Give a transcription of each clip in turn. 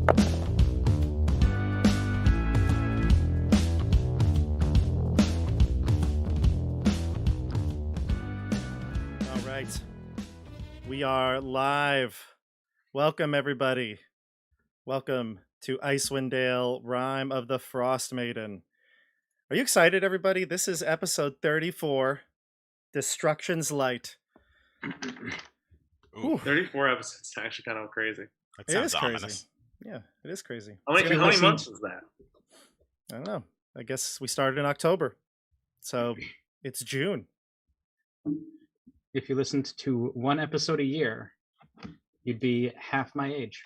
All right. We are live. Welcome, everybody. Welcome to Icewind Rime of the Frostmaiden. Are you excited, everybody? This is episode 34, Destruction's Light. Ooh. 34 episodes is actually kind of crazy. That It sounds is crazy. ominous. Yeah, it is crazy. How many months is that? I don't know. I guess we started in October. So it's June. If you listened to one episode a year, you'd be half my age.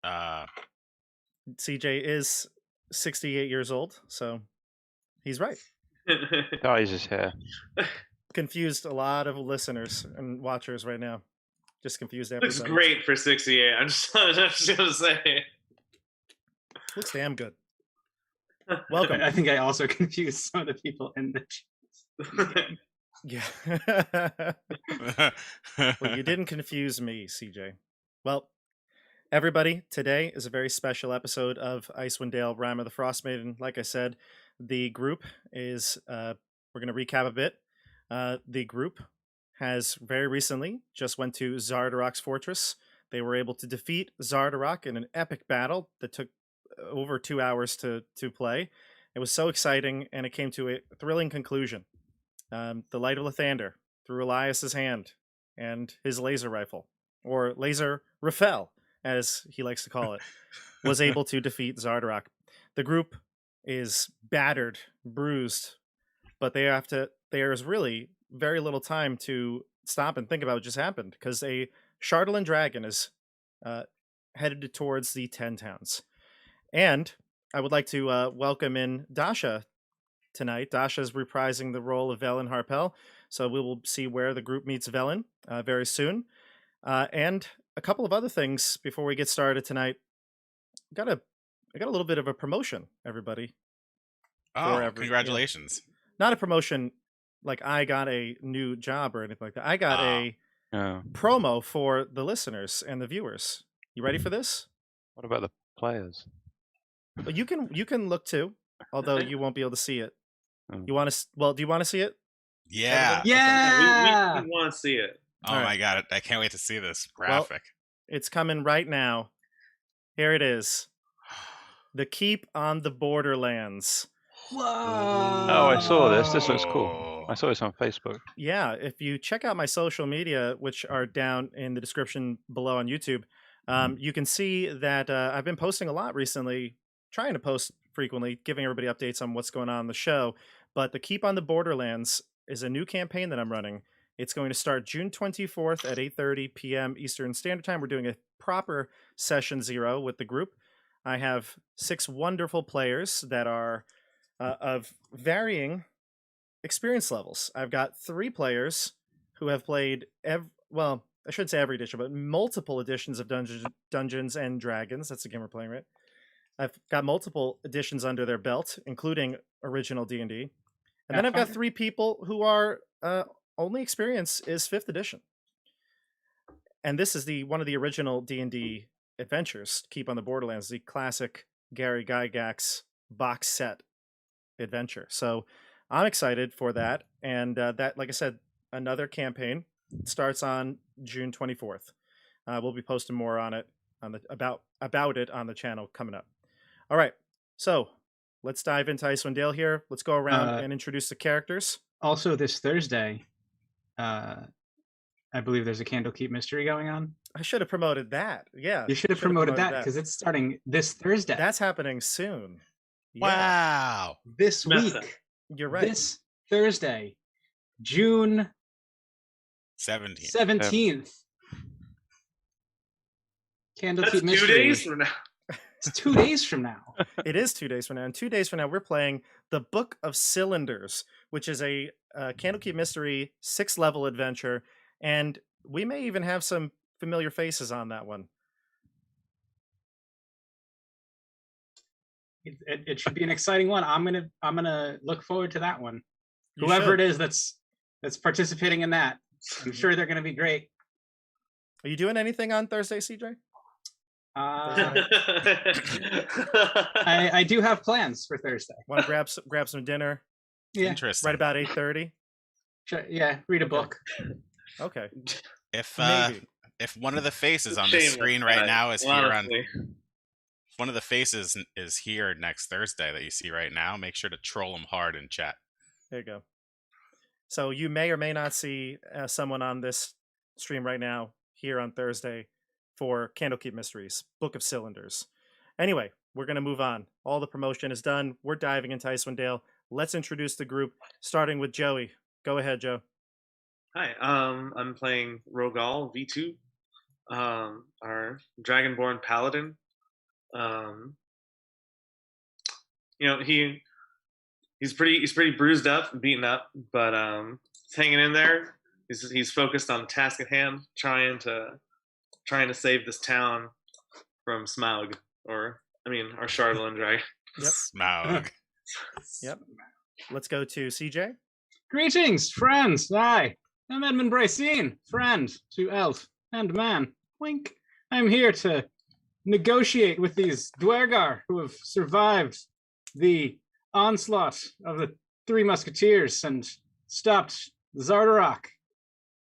CJ is 68 years old, so he's right. Dyes his hair. Confused a lot of listeners and watchers right now. Just confused everybody. Looks great for 68. I'm just gonna say. Looks damn good. Welcome. I think I also confused some of the people in the chat. Yeah. Well, you didn't confuse me, CJ. Well, everybody, today is a very special episode of Icewind Rime of the Frostmaiden. Like I said, the group is, we're going to recap a bit. The group has very recently just went to Xardarok's fortress. They were able to defeat Xardarok in an epic battle that took over 2 hours to play. It was so exciting, and it came to a thrilling conclusion. The Light of Lathander, through Elias's hand and his laser rifle, or laser rifle, as he likes to call it, was able to defeat Xardarok. The group is battered, bruised, but there is really very little time to stop and think about what just happened, because a Chardalyn Dragon is headed towards the 10 towns. And I would like to welcome in Dasha tonight. Dasha is reprising the role of Velen Harpel, so we will see where the group meets Velen very soon. And a couple of other things before we get started tonight. I got a little bit of a promotion, everybody. Oh, congratulations. Yeah. Not a promotion like I got a new job or anything like that. I got a promo for the listeners and the viewers. You ready for this? What about the players? Well, you can look too, although you won't be able to see it. You want to? Well, do you want to see it? Yeah. Yeah. We want to see it. Oh All my right. god, I can't wait to see this graphic. Well, it's coming right now. Here it is. The Keep on the Borderlands. Whoa. Oh, I saw this. This looks cool. I saw this on Facebook. Yeah, if you check out my social media, which are down in the description below on YouTube, you can see that I've been posting a lot recently, trying to post frequently, giving everybody updates on what's going on in the show. But the Keep on the Borderlands is a new campaign that I'm running. It's going to start June 24th at 8:30 p.m. Eastern Standard Time. We're doing a proper session 0 with the group. I have 6 wonderful players that are of varying experience levels. I've got 3 players who have played, I shouldn't say every edition, but multiple editions of Dungeons and Dragons. That's the game we're playing, right? I've got multiple editions under their belt, including original D&D. And then I've got 3 people who are only experience is 5th edition. And this is one of the original D&D adventures, Keep on the Borderlands, the classic Gary Gygax box set adventure. So I'm excited for that. And that, like I said, another campaign starts on June 24th. We'll be posting more on it, about it on the channel coming up. All right, so let's dive into Icewind Dale here. Let's go around and introduce the characters. Also, this Thursday, I believe there's a Candlekeep mystery going on. I should have promoted that. Yeah, You should have promoted that because it's starting this Thursday. That's happening soon. Yeah. Wow. This week. You're right. This Thursday, June 17th. Candlekeep That's mystery. 2 days from now. It's 2 days from now. It is 2 days from now. And 2 days from now, we're playing The Book of Cylinders, which is a Candlekeep Mystery 6th-level adventure. And we may even have some familiar faces on that one. It should be an exciting one. I'm gonna look forward to that one. You Whoever should. it is that's participating in that, I'm sure they're gonna be great. Are you doing anything on Thursday, CJ? I do have plans for Thursday. Want to grab some dinner? Yeah, Interesting. Right about 8:30. yeah. Read a book. Okay. If Maybe. if one of the faces on the Shameless screen right guy, now is here on, honestly. if one of the faces is here next Thursday that you see right now, make sure to troll them hard in chat. There you go. So you may or may not see someone on this stream right now here on Thursday for Candlekeep Mysteries, Book of Cylinders. Anyway, we're going to move on. All the promotion is done. We're diving into Icewind Dale. Let's introduce the group, starting with Joey. Go ahead, Joe. Hi, I'm playing Rogal V2, our Dragonborn Paladin. He's pretty bruised up and beaten up, but he's hanging in there. He's focused on the task at hand, trying to save this town from Smaug, our Chardalyn Dragon. Yep. Smaug. Yep. Let's go to CJ. Greetings, friends. Hi, I'm Edmund Bracine, friend to elf and man. Wink. I'm here to negotiate with these Dwergar who have survived the onslaught of the Three Musketeers and stopped Zardarok.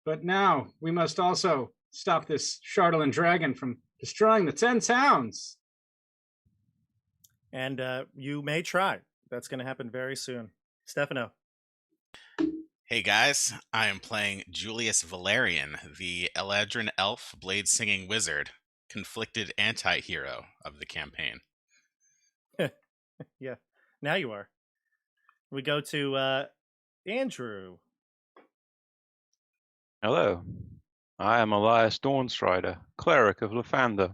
But now we must also stop this Chardalyn Dragon from destroying the 10 towns. And you may try. That's going to happen very soon. Stefano. Hey guys, I am playing Julius Valerian, the Eladrin elf blade-singing wizard, conflicted anti-hero of the campaign. Yeah, now you are. We go to Andrew. Hello. I am Elias Dawnstrider, cleric of Lathander,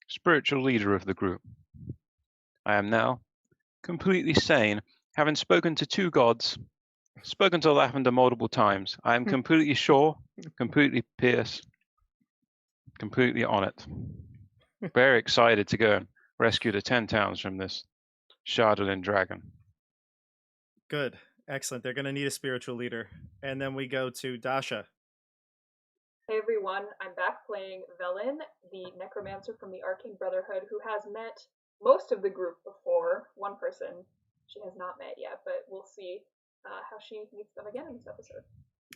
spiritual leader of the group. I am now completely sane, having spoken to two gods, spoken to Lathander multiple times. I am completely sure, completely pierced, completely on it. Very excited to go and rescue the 10 towns from this Chardalyn Dragon. Good. Excellent. They're going to need a spiritual leader. And then we go to Dasha. Hey everyone, I'm back playing Velen, the necromancer from the Arcane Brotherhood, who has met most of the group before. One person she has not met yet, but we'll see how she meets them again in this episode.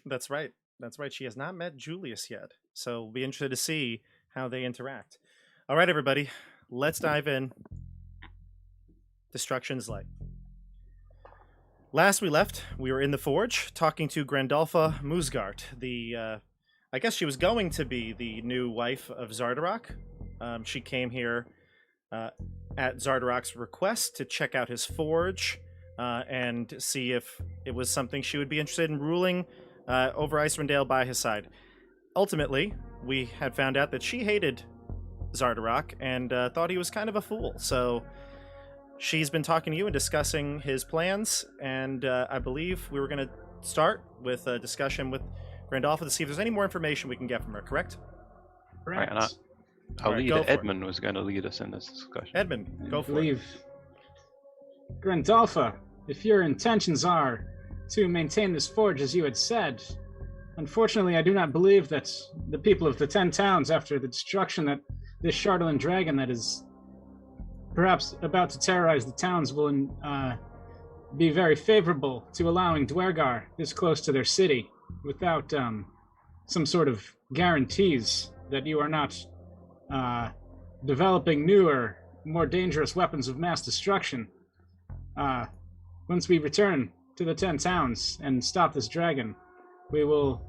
That's right. That's right. She has not met Julius yet. So we'll be interested to see how they interact. All right, everybody. Let's dive in. Destruction's Light. Last we left, we were in the Forge talking to Grandolpha Musgart, the I guess she was going to be the new wife of Zardarok. She came here at Zardarok's request to check out his forge and see if it was something she would be interested in ruling over Icewind Dale by his side. Ultimately, we had found out that she hated Zardarok and thought he was kind of a fool. So she's been talking to you and discussing his plans, and I believe we were going to start with a discussion with Grandolpha to see if there's any more information we can get from her, correct? Correct. Right, and our leader, Edmund, was going to lead us in this discussion. Edmund, go I for believe, Grandolpha, if your intentions are to maintain this forge as you had said, unfortunately I do not believe that the people of the 10 towns, after the destruction that this Chardalyn Dragon that is perhaps about to terrorize the towns, will be very favorable to allowing Dwergar this close to their city without some sort of guarantees that you are not developing newer, more dangerous weapons of mass destruction. Once we return to the 10 towns and stop this dragon, we will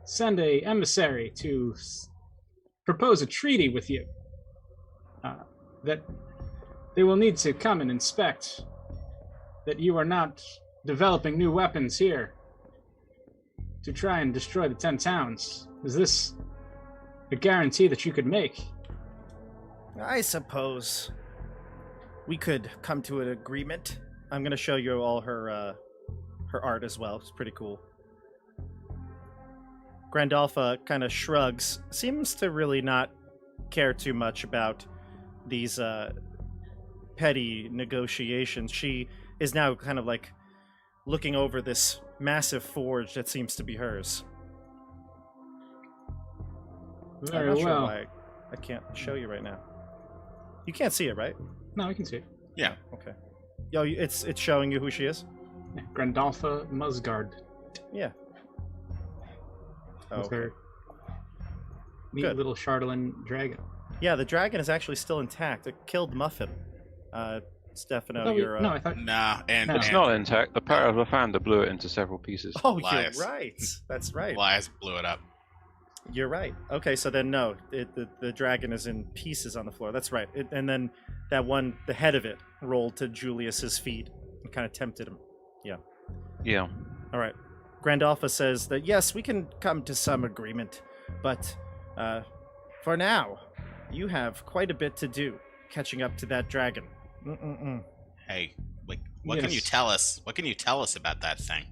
send a emissary to propose a treaty with you that they will need to come and inspect that you are not developing new weapons here to try and destroy the 10 towns. Is this a guarantee that you could make? I suppose we could come to an agreement. I'm going to show you all her art as well. It's pretty cool. Grandolpha kind of shrugs, seems to really not care too much about these petty negotiations. She is now kind of like looking over this massive forge that seems to be hers. Very I'm not well. sure why I can't show you right now. You can't see it, right? No, we can see it. Yeah. Okay. Yo, it's showing you who she is? Yeah, Grandalfa Musgard. Yeah. Oh, With okay. her neat Good. little Chardalyn Dragon. Yeah, the dragon is actually still intact. It killed Muffin. Stefano, you're... No, I thought... Nah, and No. It's not intact. The power of Lathander blew it into several pieces. Oh, Lies. you're right. That's right. Elias blew it up. You're right. Okay, so then no, the dragon is in pieces on the floor. That's right. And then that one, the head of it, rolled to Julius's feet and kind of tempted him. Yeah. All right. Grandalfa says that yes, we can come to some agreement, but for now, you have quite a bit to do catching up to that dragon. Mm-mm-mm. Hey, like, what can you Yes. tell us? What can you tell us about that thing?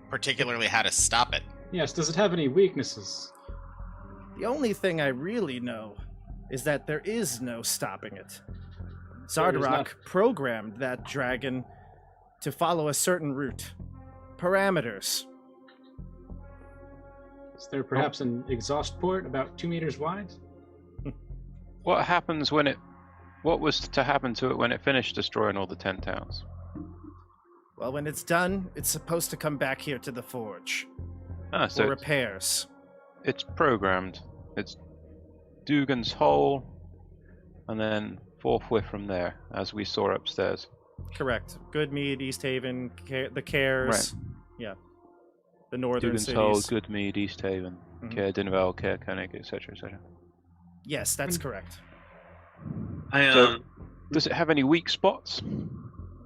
Particularly how to stop it. Yes, does it have any weaknesses? The only thing I really know is that there is no stopping it. There is Zardarok not. programmed that dragon to follow a certain route. Parameters. Is there perhaps an exhaust port about 2 meters wide? What happens when it? What was to happen to it when it finished destroying all the 10 towns? Well, when it's done, it's supposed to come back here to the forge Ah, so for repairs. it's programmed. It's Dugan's hole, and then forthwith from there, as we saw upstairs. Correct. Good Mead, East Haven, the Cares. Yeah. The northern Dugan's cities. hole, Goodmead, East Haven, Mhm. Care Dinnervale, Care Koenig, etc., etc. Yes, that's correct. I So- Does it have any weak spots?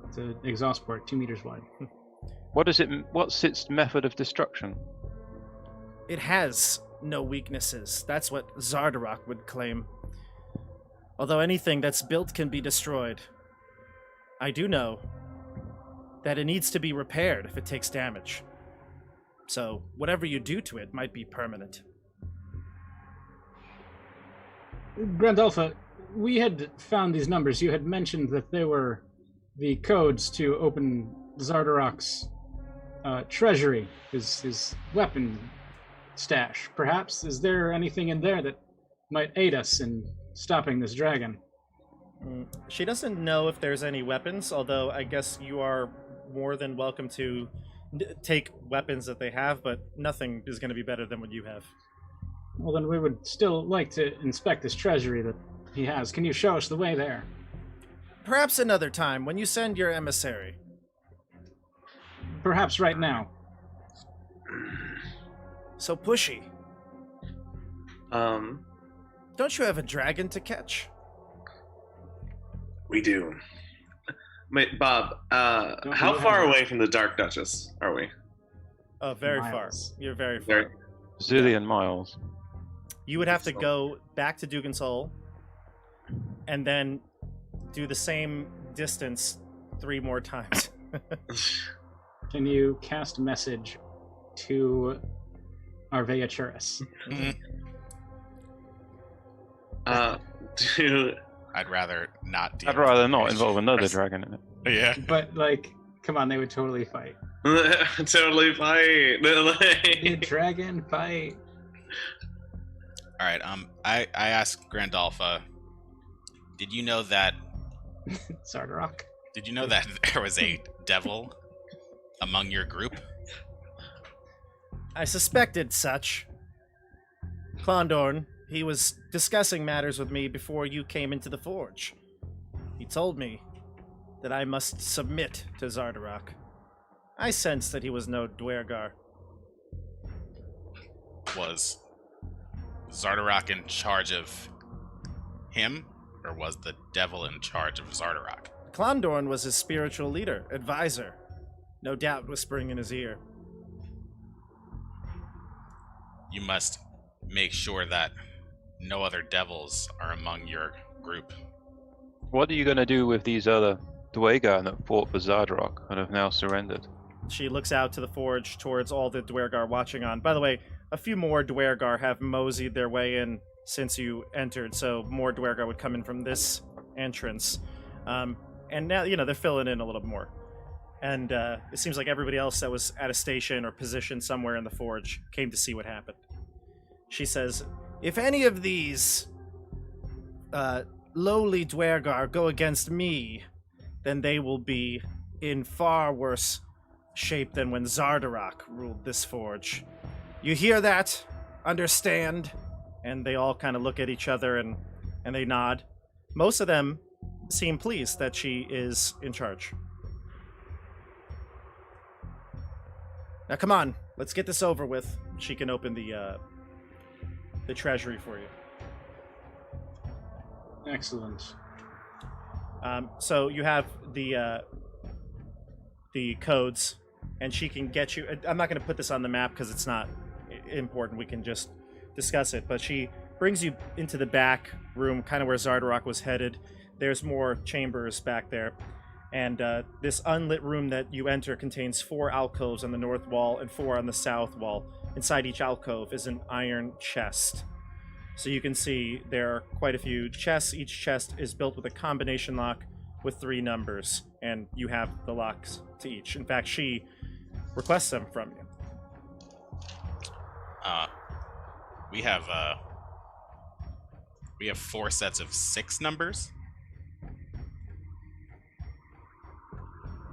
It's an exhaust port 2 meters wide. What is it? What's its method of destruction? It has no weaknesses. That's what Zardarok would claim. Although anything that's built can be destroyed, I do know that it needs to be repaired if it takes damage. So whatever you do to it might be permanent. Grandalfa, we had found these numbers. You had mentioned that they were the codes to open Zardarok's treasury, his weapon stash. Perhaps, is there anything in there that might aid us in stopping this dragon? She doesn't know if there's any weapons, although I guess you are more than welcome to take weapons that they have, but nothing is going to be better than what you have. Well, then we would still like to inspect this treasury that he has. Can you show us the way there? Perhaps another time when you send your emissary. Perhaps right now. So pushy. Um, Don't you have a dragon to catch? we do. Wait, Bob, Don't how you far have- away from the Dark Duchess are we? Oh, very Miles. far. You're very far. Very. Zillion miles. You would have to So- go back to Dugan's Hole and then do the same distance 3 more times. Can you cast message to Arvea Churis? Do I'd rather not deal I'd rather not with involve another Yes. dragon in it. Yeah. But, like, come on, they would totally fight. totally fight. The dragon fight. All right. I asked Grandalfa, did you know that Zardarok. there was a devil among your group? I suspected such. Klondorn, he was discussing matters with me before you came into the forge. He told me that I must submit to Zardarok. I sensed that he was no Dwergar. Was Zardarok in charge of him, or was the devil in charge of Zardarok? Klondorn was his spiritual leader, advisor, no doubt whispering in his ear. You must make sure that no other devils are among your group. What are you going to do with these other Dwagar that fought for Zardarok and have now surrendered? She looks out to the forge towards all the Dwergar watching on. By the way, a few more Dwergar have moseyed their way in since you entered, so more Dwergar would come in from this entrance. And now, they're filling in a little bit more. And it seems like everybody else that was at a station or position somewhere in the forge came to see what happened. She says, "If any of these lowly Dwergar go against me, then they will be in far worse shape than when Zardarak ruled this forge. You hear that? Understand?" And they all kind of look at each other and they nod. Most of them seem pleased that she is in charge. Now come on, let's get this over with. She can open the treasury for you. Excellent. So you have the codes, and she can get you. I'm not going to put this on the map because it's not important. We can just discuss it. But she brings you into the back room, kind of where Zardarak was headed. There's more chambers back there. And this unlit room that you enter contains 4 alcoves on the north wall and 4 on the south wall. Inside each alcove is an iron chest. So you can see there are quite a few chests. Each chest is built with a combination lock with 3 numbers, and you have the locks to each. In fact, she requests them from you. We have 4 sets of 6 numbers.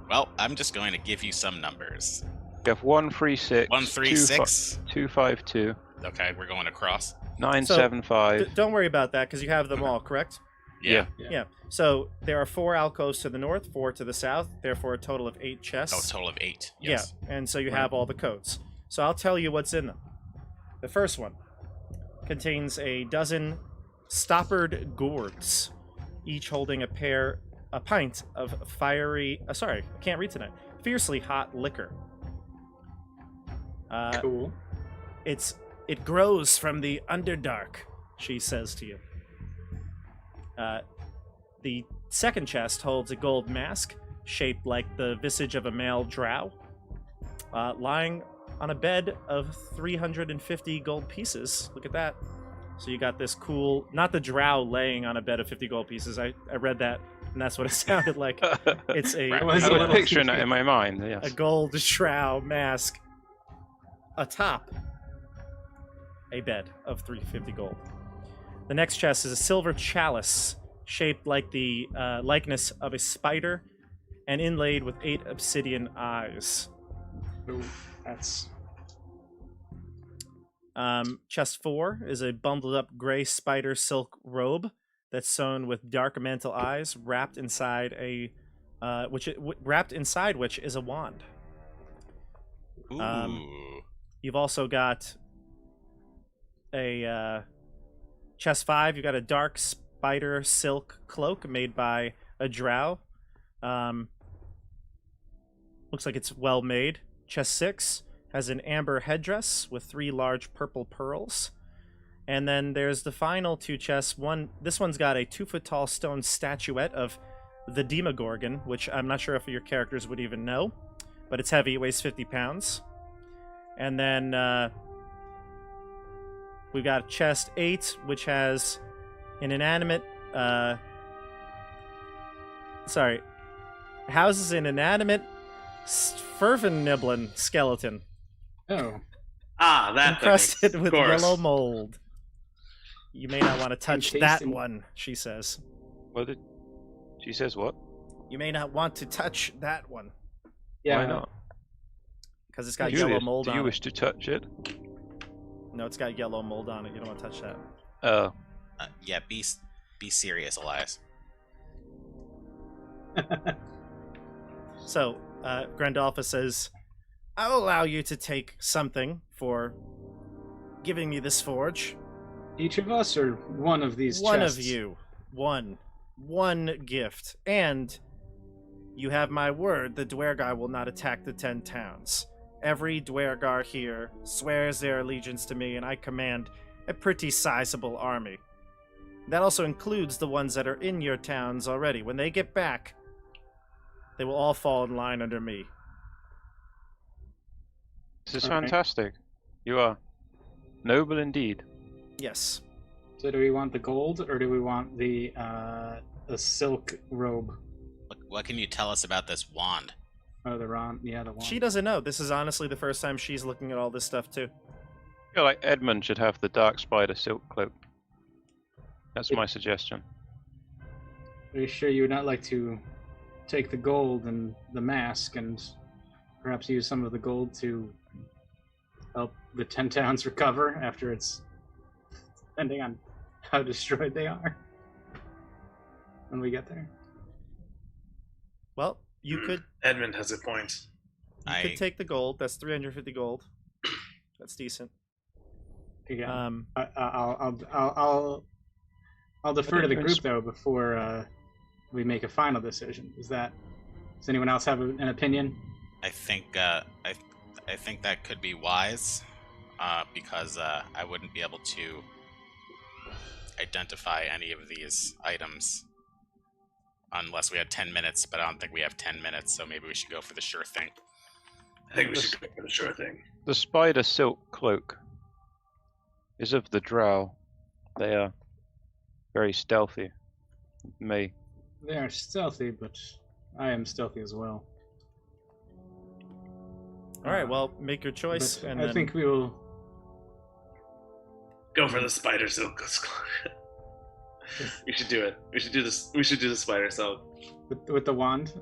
Well, I'm just going to give you some numbers. You have 136, 136. 252, Okay, we're going across. 975. Don't worry about that, because you have them all, correct? Yeah. Yeah. So there are 4 alcoves to the north, 4 to the south, therefore a total of 8 chests. Oh, a total of 8. Yes. Yeah, and so you have all the codes. So I'll tell you what's in them. The first one contains a dozen stoppered gourds, each holding a pint of fiery. I can't read tonight. Fiercely hot liquor. Cool. It grows from the Underdark, she says to you. The second chest holds a gold mask shaped like the visage of a male drow, lying on a bed of 350 gold pieces. Look at that. So you got this cool, not the drow laying on a bed of 50 gold pieces. I read that, and that's what it sounded like. It's a, Right. I was picturing that in my mind, yes. a gold drow mask atop a bed of 350 gold. The next chest is a silver chalice shaped like the likeness of a spider and inlaid with 8 obsidian eyes. Ooh, that's Chest 4 is a bundled up gray spider silk robe that's sewn with dark mantle eyes, wrapped inside which is a wand. Ooh. You've also got a chest 5. You've got a dark spider silk cloak made by a drow. Looks like it's well made. Chest 6 has an amber headdress with 3 large purple pearls. And then there's the final 2 chests. This one's got a 2-foot-tall stone statuette of the Demogorgon, which I'm not sure if your characters would even know, but it's heavy. It weighs 50 pounds. And then we've got chest 8, which has an inanimate... houses an inanimate Fervenniblin skeleton. oh. Ah, that Encrusted thing. with Of course. yellow mold. You may not want to touch that tasting. one, she says. What did she says? What? You may not want to touch that one, Yeah. Why not? because it's got Julius, yellow mold do on you it. wish to touch it? No, it's got yellow mold on it. You don't want to touch that. Oh, Yeah, be serious, Elias. So, Grandolpha says, "I will allow you to take something for giving me this forge. Each of us, or one of these One chests? of you. One gift. And you have my word, the Dwergar will not attack the 10 towns. Every Dwergar here swears their allegiance to me, and I command a pretty sizable army. That also includes the ones that are in your towns already. When they get back, they will all fall in line under me." this is Okay. fantastic. You are noble indeed. Yes. So do we want the gold, or do we want the silk robe? What can you tell us about this wand? Oh, the wand. She doesn't know. This is honestly the first time she's looking at all this stuff, too. feel like Edmund should have the dark spider silk cloak. That's my suggestion. Are you sure you would not like to take the gold and the mask and perhaps use some of the gold to help the 10 towns recover after it's, depending on how destroyed they are when we get there? Well, you could Edmund has a point. take the gold. That's 350 gold. That's decent. Yeah. I'll defer to the group though before we make a final decision. Does anyone else have an opinion? I think that could be wise, because I wouldn't be able to identify any of these items unless we had 10 minutes, but I don't think we have 10 minutes, so maybe we should go for the sure thing. I think we should go for the sure thing. The spider silk cloak is of the drow. They are very stealthy. May. They are stealthy, but I am stealthy as well. All right, well, make your choice, But and I then think we will. Go for the spider silk. We should do it. We should do this. We should do the spider silk. With the wand.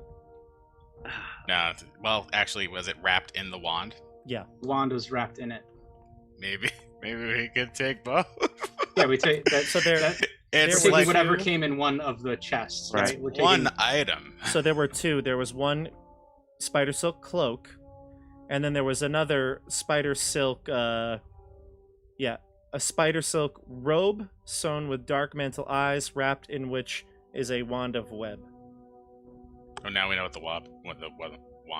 No, well, actually, was it wrapped in the wand? yeah. The wand was wrapped in it. Maybe we could take both. Yeah, we take that. So there, It's We're was taking like whatever two- came in one of the chests, right? Right. We're taking, one item. so there were two. There was one spider silk cloak, and then there was another spider silk. A spider silk robe sewn with dark mantle eyes, wrapped in which is a wand of web. Oh, now we know what the wand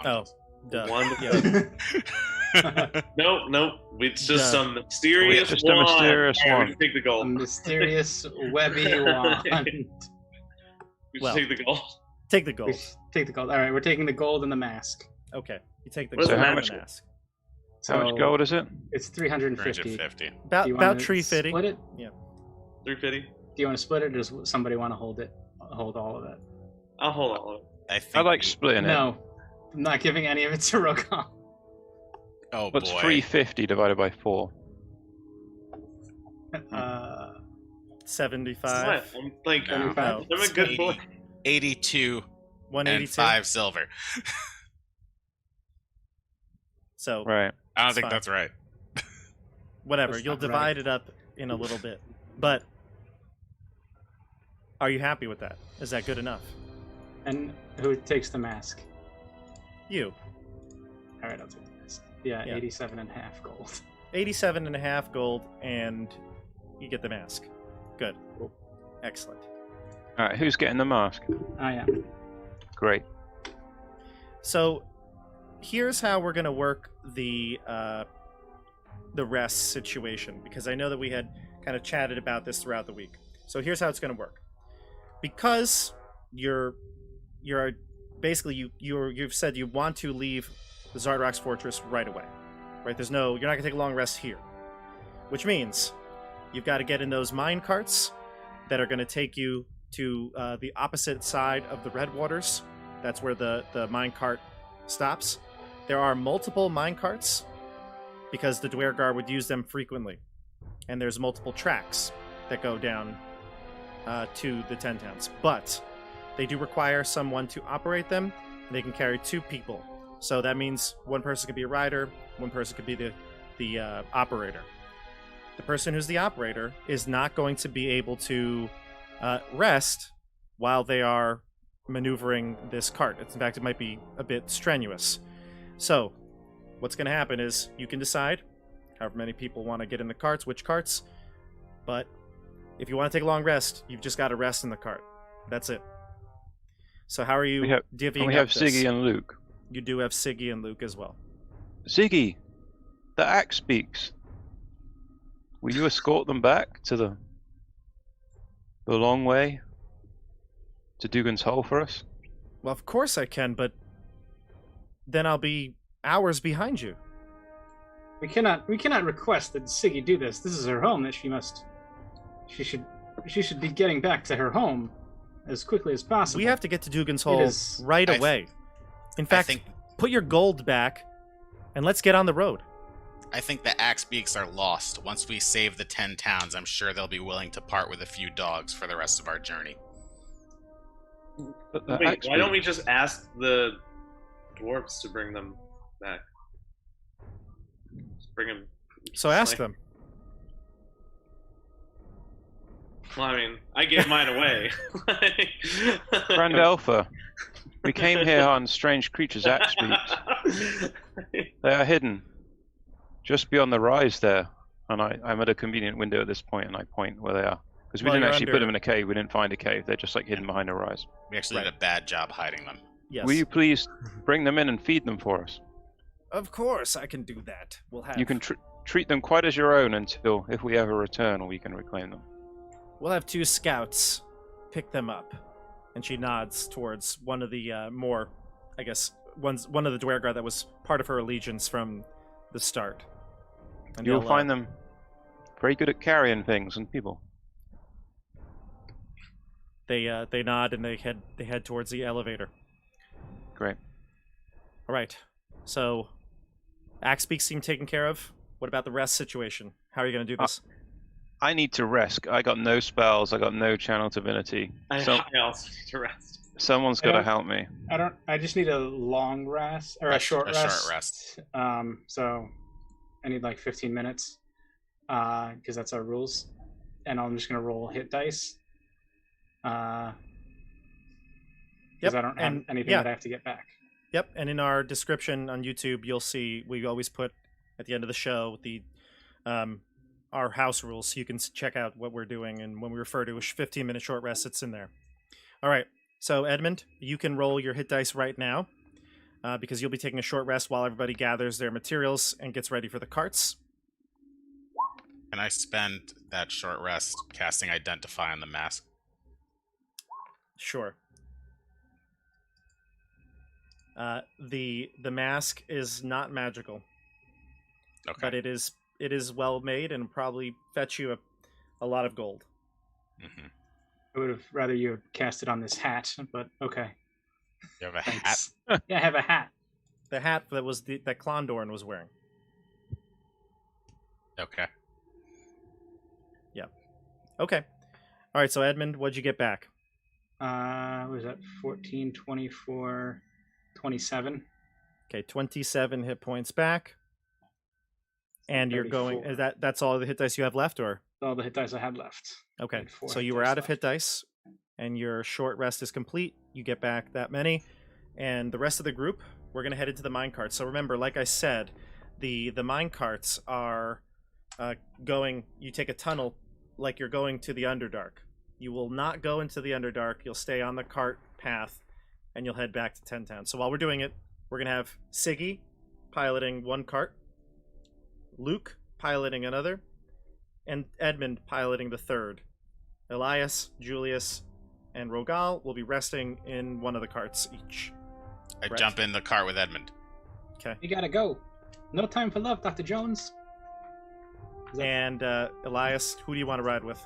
Oh, is. duh. Wand. Yeah. Nope. It's just Duh. some mysterious Just a wand. mysterious All right, wand. We should take the a gold. mysterious webby wand. We should Well. take the gold. Take the We gold. take the gold. All right, we're taking the gold and the mask. Okay, you take the What's gold the and mask? the mask. How much gold is it? It's 350. 350. About Do you about wanna tree fitty. Split it? 350. Do you want to split it, or does somebody want to hold all of it? I'll hold all of it. I think I like we- splitting it. No, I'm not giving any of it to Rokan. Oh What's boy. 350 divided by 4? 75. I'm like, No. No. I'm a good boy. 82 and 182. 5 silver. So Right. I don't It's think fine. that's right. whatever, That's you'll not divide right. it up in a little bit. But are you happy with that? Is that good enough? And who takes the mask? You. All right, I'll take the mask. Yeah, Yeah. 87.5 gold. 87.5 gold, and you get the mask. Good. Excellent. All right. Who's getting the mask? I am. Great. So here's how we're gonna work the rest situation, because I know that we had kind of chatted about this throughout the week. So here's how it's gonna work. Because you're basically you've said you want to leave the Zardrock's fortress right away. Right? You're not gonna take a long rest here. Which means you've got to get in those mine carts that are gonna take you to the opposite side of the Red Waters. That's where the mine cart stops. There are multiple mine carts because the Dwergar would use them frequently. And there's multiple tracks that go down to the 10 towns. But they do require someone to operate them. And they can carry 2 people. So that means one person could be a rider, one person could be the operator. The person who's the operator is not going to be able to rest while they are maneuvering this cart. In fact, it might be a bit strenuous. So, what's going to happen is you can decide however many people want to get in the carts, which carts. But if you want to take a long rest, you've just got to rest in the cart. That's it. So how are you divvying We have up this? Ziggy and Luke. You do have Siggy and Luke as well. Ziggy, the axe speaks. Will you escort them back to the long way to Dugan's Hole for us? Well, of course I can, but then I'll be hours behind you. We cannot request that Siggy do this. This is her home. That she should be getting back to her home as quickly as possible. We have to get to Dugan's Hole is- right away. In fact, think put your gold back and let's get on the road. I think the axe beaks are lost. Once we save the 10 towns, I'm sure they'll be willing to part with a few dogs for the rest of our journey. But the Wait, axe why don't we beaks- just ask the dwarves to bring them back? Just bring them. So ask them. Well, I mean, I gave mine away. Friend Alpha, we came here on strange creatures' axe beaks. They are hidden just beyond the rise there. And I'm at a convenient window at this point, and I point where they are. Because we Well, didn't you're actually put under- them in a cave. We didn't find a cave. They're just like hidden behind a rise. We actually did a bad job hiding them. Yes. Will you please bring them in and feed them for us? Of course, I can do that. We'll have. You can treat them quite as your own until, if we ever return, we can reclaim them. We'll have 2 scouts pick them up. And she nods towards one of the more, I guess, one of the Dwergar that was part of her allegiance from the start. And You'll they'll, find them very good at carrying things and people. They nod and they head towards the elevator. Great. All right. So, axe beaks seem taken care of. What about the rest situation? How are you going to do this? I need to rest. I got no spells. I got no channel divinity. I also need to rest. Someone's got to help me. I just need a long rest or a short rest. Short rest. So I need like 15 minutes. Because that's our rules. And I'm just gonna roll hit dice. Because I don't have anything that I have to get back. Yep, and in our description on YouTube, you'll see we always put at the end of the show the our house rules, so you can check out what we're doing. And when we refer to a 15-minute short rest, it's in there. All right, so Edmund, you can roll your hit dice right now because you'll be taking a short rest while everybody gathers their materials and gets ready for the carts. Can I spend that short rest casting Identify on the mask? Sure. The mask is not magical, Okay. but it is well made and probably fetch you a lot of gold. Mm-hmm. I would have rather you had cast it on this hat, but okay. You have a hat? Thanks. Yeah, I have a hat. The hat that was that Klondorn was wearing. Okay. Okay. All right. So Edmund, what'd you get back? What was that? 14, 24, 27. Okay, 27 hit points back. And you're going. 34. That's all the hit dice you have left, or All the hit dice I had left. okay? Had 4 So hit you were dice out of left. hit dice, and your short rest is complete. You get back that many, and the rest of the group, we're gonna head into the mine carts. So remember, like I said, the mine carts are going. You take a tunnel, like you're going to the Underdark. You will not go into the Underdark. You'll stay on the cart path, and you'll head back to 10 Town. So while we're doing it, we're gonna have Siggy piloting one cart, Luke piloting another, and Edmund piloting the third. Elias, Julius, and Rogal will be resting in one of the carts each. I Correct. jump in the cart with Edmund. Okay. You gotta go. No time for love, Dr. Jones. Is that- And Elias, who do you want to ride with?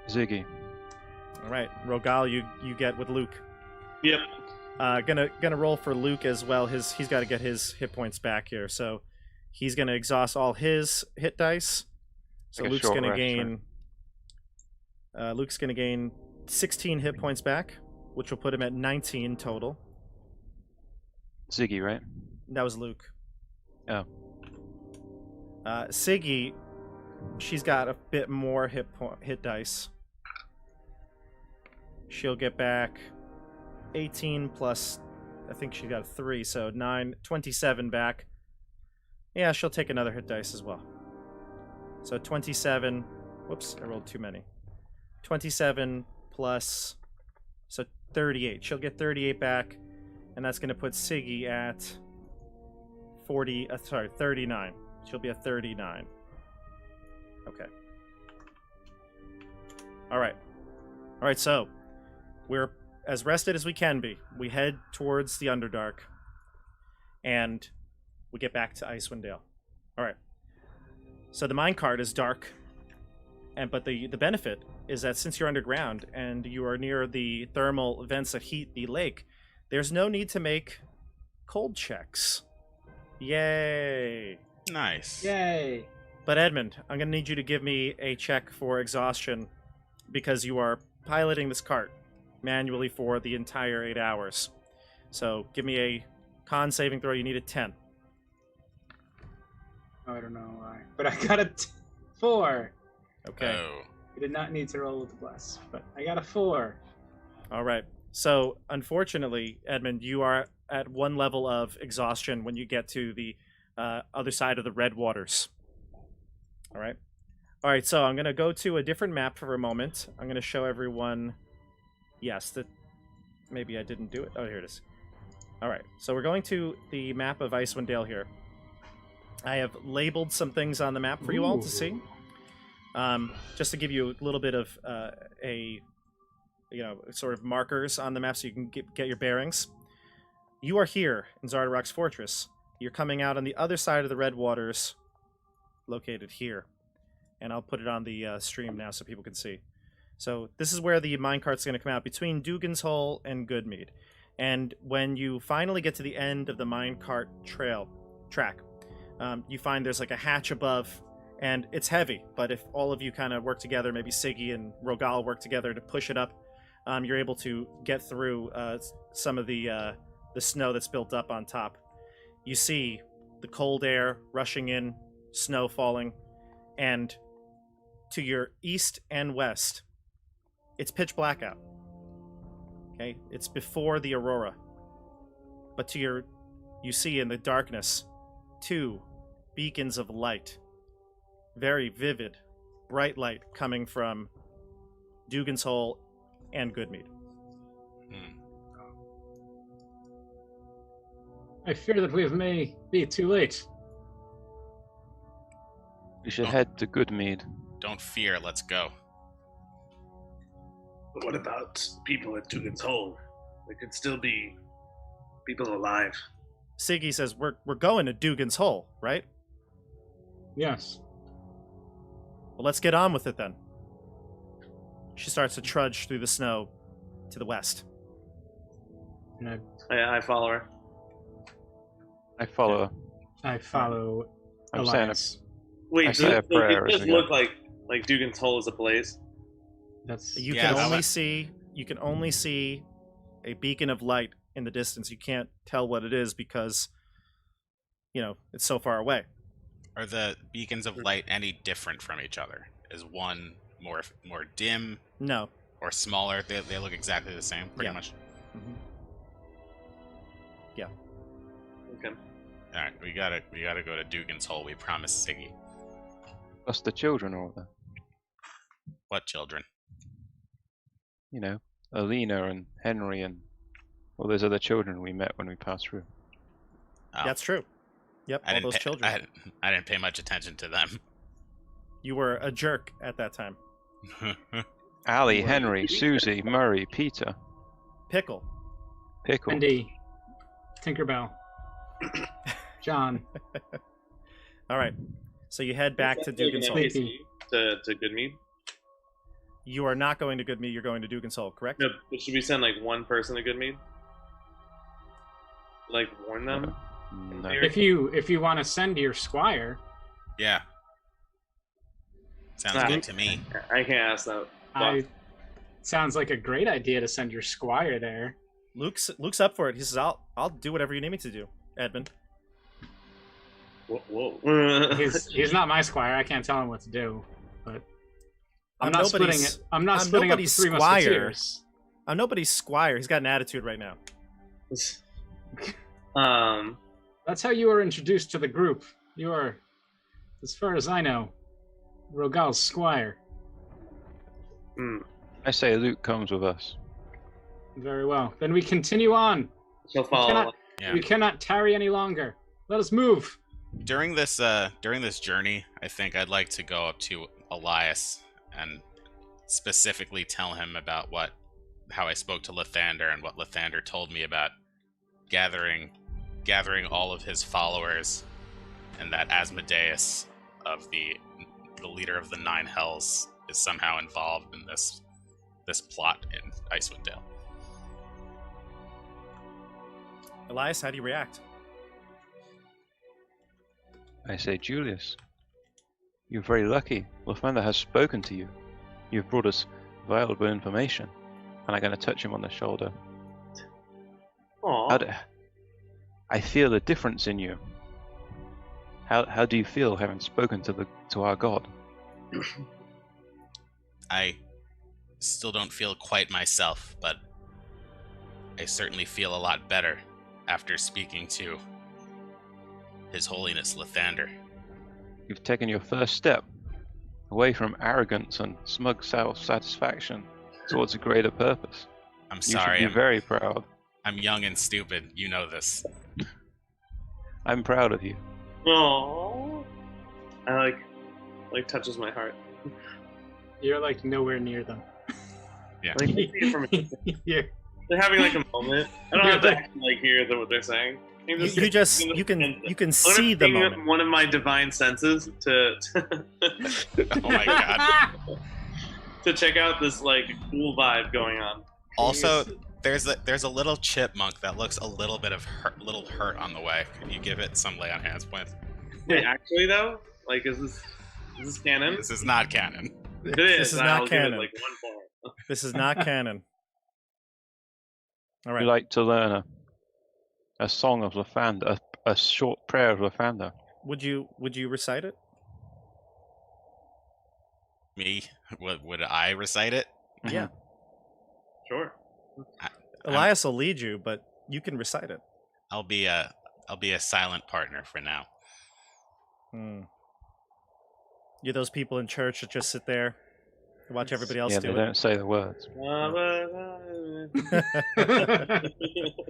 Ziggy. All right, Rogal, you get with Luke. Yep. Gonna roll for Luke as well. He's got to get his hit points back here, so he's gonna exhaust all his hit dice. So Take a Luke's short gonna rest, gain. Luke's gonna gain 16 hit points back, which will put him at 19 total. Ziggy, right? That was Luke. Oh. Siggy, she's got a bit more hit dice. She'll get back 18 plus, I think she got 3, so 9, 27 back. Yeah, she'll take another hit dice as well. So 27, whoops, I rolled too many. 27 plus, so 38. She'll get 38 back, and that's going to put Siggy at 39. She'll be at 39. Okay. All right, so we're as rested as we can be. We head towards the Underdark, and we get back to Icewind Dale. All right. So the minecart is dark, but the benefit is that since you're underground and you are near the thermal vents that heat the lake, there's no need to make cold checks. Yay! Nice. Yay! But Edmund, I'm going to need you to give me a check for exhaustion because you are piloting this cart manually for the entire 8 hours. So give me a con saving throw. You need a 10. I don't know why, but I got a 4. Okay. Oh. I did not need to roll with the bless, but I got a 4. All right. So unfortunately, Edmund, you are at 1 level of exhaustion when you get to the other side of the red waters. All right. All right. So I'm going to go to a different map for a moment. I'm going to show everyone. Yes, that maybe I didn't do it. Oh, here it is. All right. So we're going to the map of Icewind Dale here. I have labeled some things on the map for you all to see. Just to give you a little bit of sort of markers on the map so you can get your bearings. You are here in Zardarok's fortress. You're coming out on the other side of the red waters, located here. And I'll put it on the stream now so people can see. So this is where the minecart's going to come out, between Dugan's Hole and Goodmead. And when you finally get to the end of the minecart track, you find there's like a hatch above, and it's heavy. But if all of you kind of work together, maybe Siggy and Rogal work together to push it up, you're able to get through some of the snow that's built up on top. You see the cold air rushing in, snow falling, and to your east and west, it's pitch black out. Okay, it's before the aurora. But you see in the darkness 2 beacons of light. Very vivid, bright light coming from Dugan's Hole and Goodmead. I fear that we may be too late. We should head to Goodmead. Don't fear, let's go. But what about people at Dugan's Hole? There could still be people alive. Siggy says, we're going to Dugan's Hole, right? Yes. Well, let's get on with it then. She starts to trudge through the snow to the west. And I follow her. I follow. I follow I'm saying Elias. Wait, I say a prayer it as does we go. look like Dugan's Hole is ablaze. That's You Yeah, can that only was- see a beacon of light in the distance. You can't tell what it is because it's so far away. Are the beacons of light any different from each other? Is one more dim No. or smaller? They look exactly the same, pretty Yeah. much. Mhm. Okay. All right, we gotta go to Dugan's Hole. We promised Siggy. Plus the children are there. What children? You know, Alina and Henry and all those other children we met when we passed through. Oh, That's true. Yep, all those children. I didn't pay much attention to them. You were a jerk at that time. Allie, Henry, Susie, Murray, Peter, Pickle. Pickle. Andy, Tinkerbell, John. All right. So you head back to Dugan's Hole. Sleepy. To Goodmead. You are not going to Goodmead. You're going to Dugan's Hole, correct? No, but should we send like one person to Goodmead? Like warn them? No. If you want to send your squire, Yeah. Sounds Nah. good to me. I can't ask that. sounds like a great idea to send your squire there. Luke's up for it. He says, "I'll do whatever you need me to do, Edmund." Whoa. He's not my squire. I can't tell him what to do. But I'm I'm not splitting nobody's- it. I'm not I'm splitting up the nobody's 3 squire. musketeers. I'm nobody's squire. He's got an attitude right now. That's how you were introduced to the group. You are, as far as I know, Rogal's squire. I say Luke comes with us. Very well. Then we continue on. She'll follow. Yeah. We cannot tarry any longer. Let us move. During this journey, I think I'd like to go up to Elias and specifically tell him about how I spoke to Lathander and what Lathander told me about gathering all of his followers, and that Asmodeus of the leader of the Nine Hells is somehow involved in this plot in Icewind Dale. Elias, how do you react? I say, Julius, you're very lucky. Lathander has spoken to you. You've brought us valuable information. And I'm going to touch him on the shoulder. Aw. I feel a difference in you. How do you feel having spoken to our god? I still don't feel quite myself, but I certainly feel a lot better after speaking to His Holiness Lathander. You've taken your first step away from arrogance and smug self-satisfaction towards a greater purpose. I'm You sorry, should be very proud. I'm young and stupid. You know this. I'm proud of you. Aww. I like touches my heart. You're like nowhere near them. Yeah. Like, you see it from a distance. You're- They're having like a moment. I don't have to actually hear what they're saying. You can see the moment. One of my divine senses to Oh my god. to check out this like cool vibe going on. Also, there's a little chipmunk that looks a little bit of hurt on the way. Can you give it some lay on hands points? Wait, actually though, like is this canon? This is not canon. It is. This is I'll not give it, canon. like 1 point. This is not canon. All Would right. you like to learn a song of Lathander, a short prayer of Lathander? Would you recite it? Me? Would I recite it? Yeah. Sure. Elias will lead you, but you can recite it. I'll be a silent partner for now. You're those people in church that just sit there, and watch everybody else Yeah, do they it. don't say the words.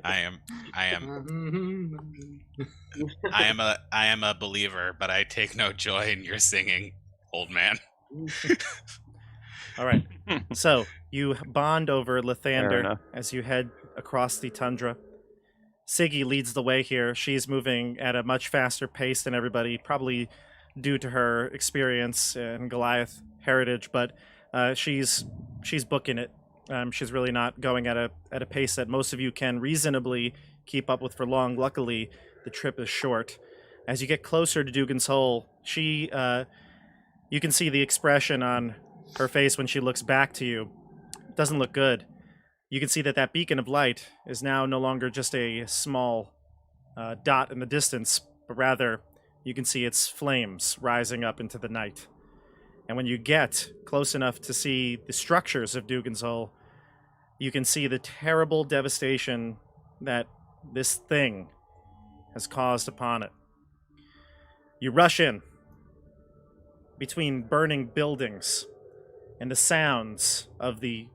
I am a believer, but I take no joy in your singing, old man. All right. So you bond over Fair Lathander enough. as you head across the tundra. Siggy leads the way here. She's moving at a much faster pace than everybody, probably due to her experience and Goliath heritage, but she's booking it. She's really not going at a pace that most of you can reasonably keep up with for long. Luckily, the trip is short. As you get closer to Dugan's Hole, you can see the expression on her face when she looks back to you. It doesn't look good. You can see that beacon of light is now no longer just a small dot in the distance, but rather you can see its flames rising up into the night. And when you get close enough to see the structures of Dugan's Hole, you can see the terrible devastation that this thing has caused upon it. You rush in between burning buildings and the sounds of the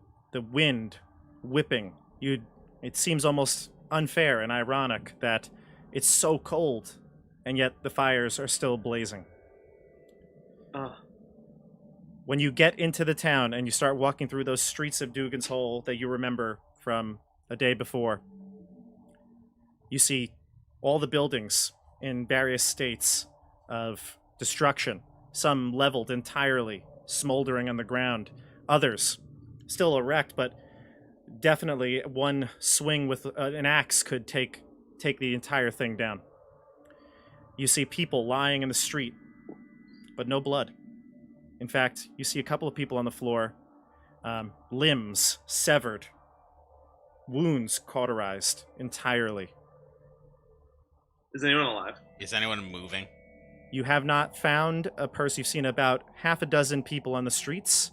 wind whipping. It seems almost unfair and ironic that it's so cold and yet the fires are still blazing. When you get into the town and you start walking through those streets of Dugan's Hole that you remember from a day before, you see all the buildings in various states of destruction, some leveled entirely, smoldering on the ground, others still erect, but definitely one swing with an axe could take the entire thing down. You see people lying in the street, but no blood. In fact, you see a couple of people on the floor, limbs severed, wounds cauterized entirely. Is anyone alive? Is anyone moving? You have not found a person. You've seen about half a dozen people on the streets,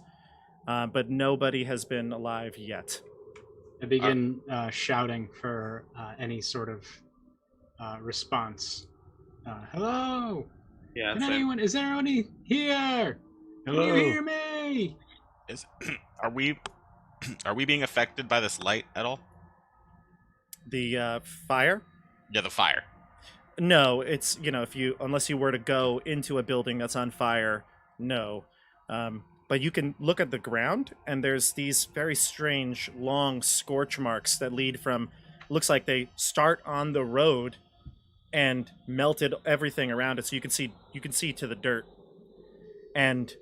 but nobody has been alive yet. I begin shouting for any sort of response. Hello? Yeah. Is there anyone here? Hello? Can you hear me? Are we being affected by this light at all? The fire? Yeah, the fire. No, it's, unless you were to go into a building that's on fire, no. But you can look at the ground, and there's these very strange, long scorch marks that lead from, looks like they start on the road and melted everything around it, so you can see to the dirt. And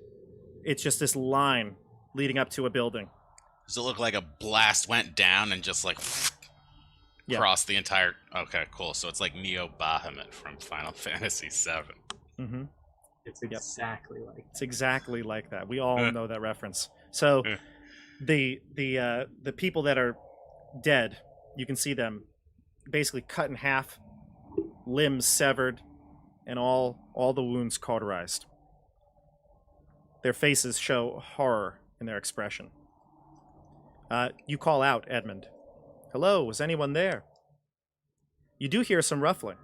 it's just this line leading up to a building. Does it look like a blast went down and just like Yeah. across the entire... Okay, cool. So it's like Neo Bahamut from Final Fantasy VII. Mm-hmm. It's exactly like It's exactly like that. We all know that reference. So the people that are dead, you can see them basically cut in half, limbs severed, and all the wounds cauterized. Their faces show horror in their expression. You call out, Edmund. Hello, is anyone there? You do hear some ruffling.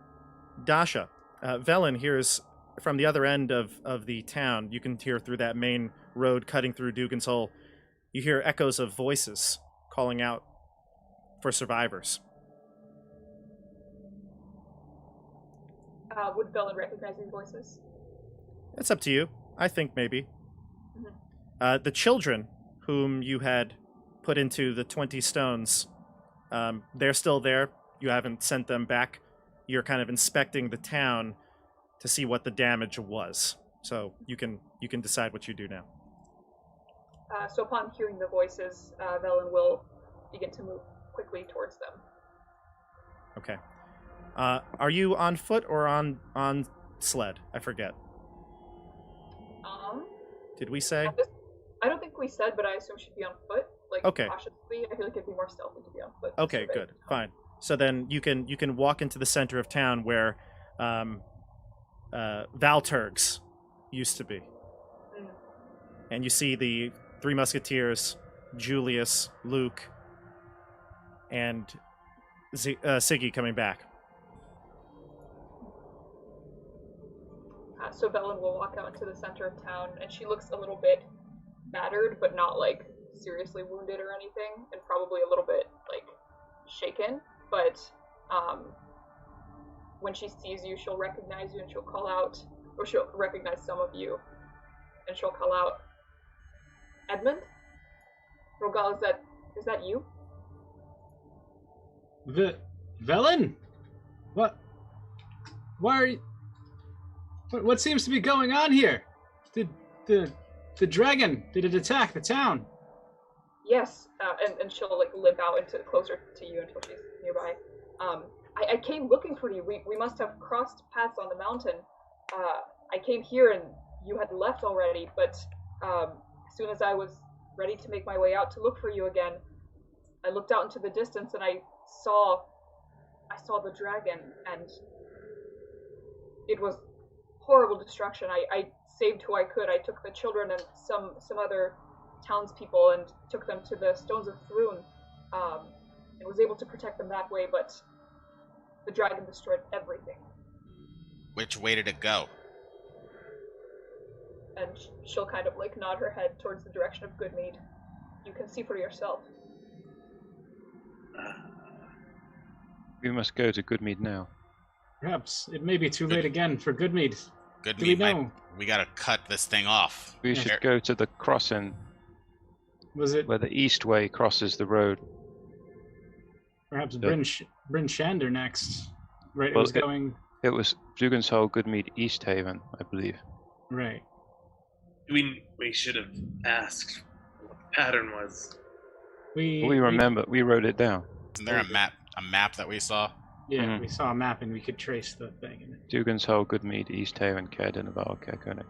Dasha, Velen hears from the other end of the town. You can hear through that main road cutting through Dugan's Hole. You hear echoes of voices calling out for survivors. Would Velen recognize these voices? It's up to you. I think maybe. The children whom you had put into the 20 stones, they're still there. You haven't sent them back. You're kind of inspecting the town to see what the damage was. So you can decide what you do now. So upon hearing the voices, Velen will begin to move quickly towards them. Okay. Are you on foot or on sled? I forget. Did we say? I don't think we said, but I assume she'd be on foot. Like, okay. Cautiously. I feel like it'd be more stealthy to be on foot. Okay, good. Fine. So then you can walk into the center of town where Valturgs used to be. And you see the Three Musketeers, Julius, Luke, and Siggy coming back. So Velen will walk out into the center of town, and she looks a little bit battered, but not like seriously wounded or anything, and probably a little bit like shaken. But when she sees you, she'll recognize you, and she'll call out, or she'll recognize some of you, and she'll call out, Edmund? Rogal, is that you? Velen? What? Why are you... What seems to be going on here? Did the dragon, did it attack the town? Yes, and she'll like limp out into closer to you until she's nearby. I came looking for you. We must have crossed paths on the mountain. I came here and you had left already, but as soon as I was ready to make my way out to look for you again, I looked out into the distance and I saw the dragon, and it was horrible destruction. I saved who I could. I took the children and some other townspeople and took them to the Stones of Thrun, and was able to protect them that way, but the dragon destroyed everything. Which way did it go? And she'll kind of like nod her head towards the direction of Goodmead. You can see for yourself. We must go to Goodmead now. Perhaps it may be too late again for Goodmead. Goodmead, we gotta cut this thing off. We should go to the crossing. Was it where the east way crosses the road? Perhaps Bryn Shander next. Right, well, it was Dugan's Hole, Goodmead, East Haven, I believe. Right. We should have asked what the pattern was. We remember. We wrote it down. Isn't there a map that we saw? Yeah, we saw a map and we could trace the thing. Dugan's Hole, Goodmead, East Haven, Cairdenval, Kerkonig.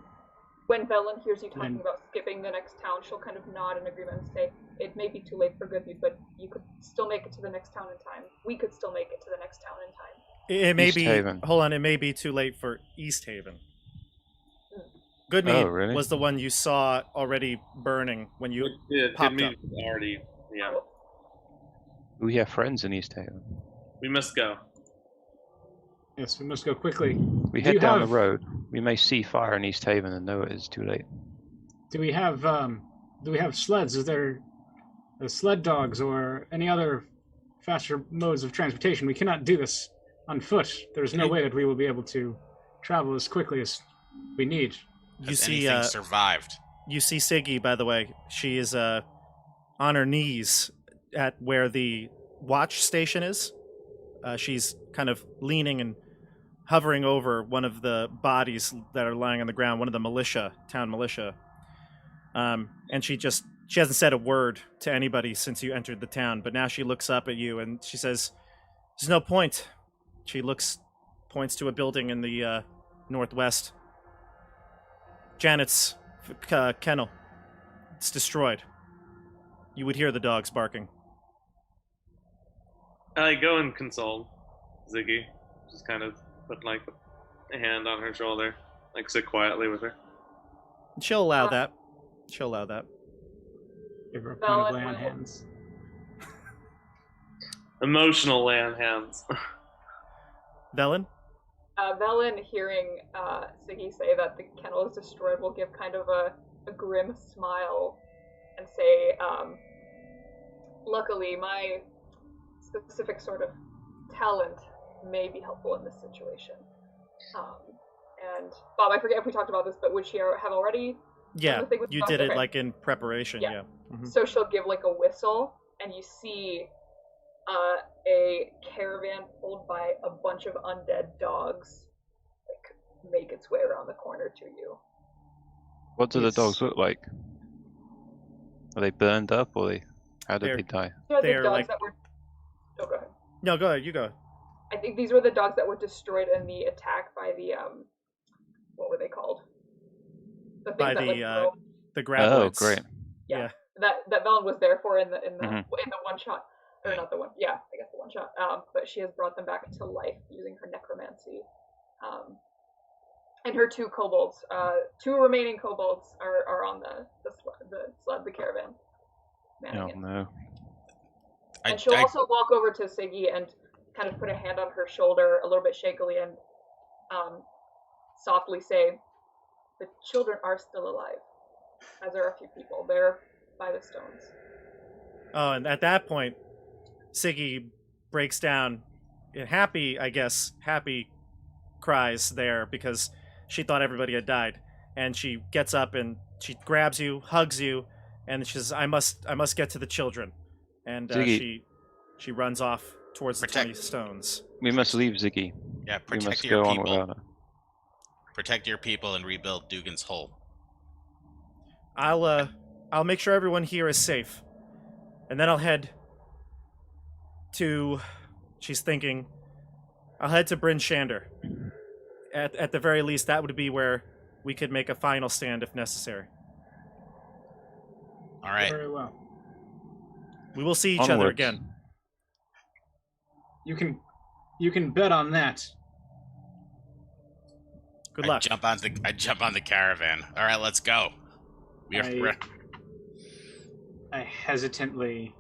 When Velen hears you talking about skipping the next town, she'll kind of nod in agreement and say, it may be too late for Goodmead, but you could still make it to the next town in time. We could still make it to the next town in time. It may East be. Haven. Hold on, it may be too late for East Haven. Goodmead really? was the one you saw already burning when you popped up. Already, yeah. We have friends in East Haven. We must go. Yes, we must go quickly. We head down the road. We may see fire in East Haven and know it is too late. Do we have sleds? Is there sled dogs or any other faster modes of transportation? We cannot do this on foot. There's no way that we will be able to travel as quickly as we need. You see, anything survived? You see Siggy, by the way. She is on her knees at where the watch station is. She's kind of leaning and hovering over one of the bodies that are lying on the ground, one of the town militia. And she hasn't said a word to anybody since you entered the town, but now she looks up at you and she says, "There's no point." She points to a building in the northwest. Janet's kennel. It's destroyed. You would hear the dogs barking. I go and console Ziggy. Just kind of put like a hand on her shoulder, like sit quietly with her. She'll allow that. She'll allow that. Give her a point of lay on hands. Emotional land hands. Velen? Velen, hearing Siggy say that the kennel is destroyed, will give kind of a grim smile and say, luckily, my specific sort of talent may be helpful in this situation. And Bob, I forget if we talked about this, but would she have already? Yeah, you did it okay. like in preparation. Yeah. Mm-hmm. So she'll give like a whistle, and you see a caravan pulled by a bunch of undead dogs like make its way around the corner to you. What do the dogs look like? Are they burned up, or how did they die? They're the dogs like... that were. Oh, go ahead. No, go ahead. You go. I think these were the dogs that were destroyed in the attack by the what were they called? The things by that, the graboids. Oh, great. Yeah. That Velen was there for in the Mm-hmm. in the one shot, or not the one. Yeah, I guess the one shot. But she has brought them back to life using her necromancy. And her two kobolds, two remaining kobolds are on the sled, the caravan. Oh no. And she'll also walk over to Siggy and kind of put a hand on her shoulder a little bit shakily and softly say, "The children are still alive, as are a few people. They're by the stones." Oh, and at that point, Siggy breaks down in happy cries there because she thought everybody had died. And she gets up and she grabs you, hugs you, and she says, I must get to the children. And she runs off towards the 20 stones. We must leave, Ziggy. Yeah, we must protect your go on people. without her. Protect your people and rebuild Dugan's Hole. I'll make sure everyone here is safe. And then I'll head to... She's thinking... I'll head to Bryn Shander. At the very least, that would be where we could make a final stand if necessary. All right. Very well. We will see each other again. You can bet on that. Good luck. I jump on the caravan. All right, let's go. I hesitantly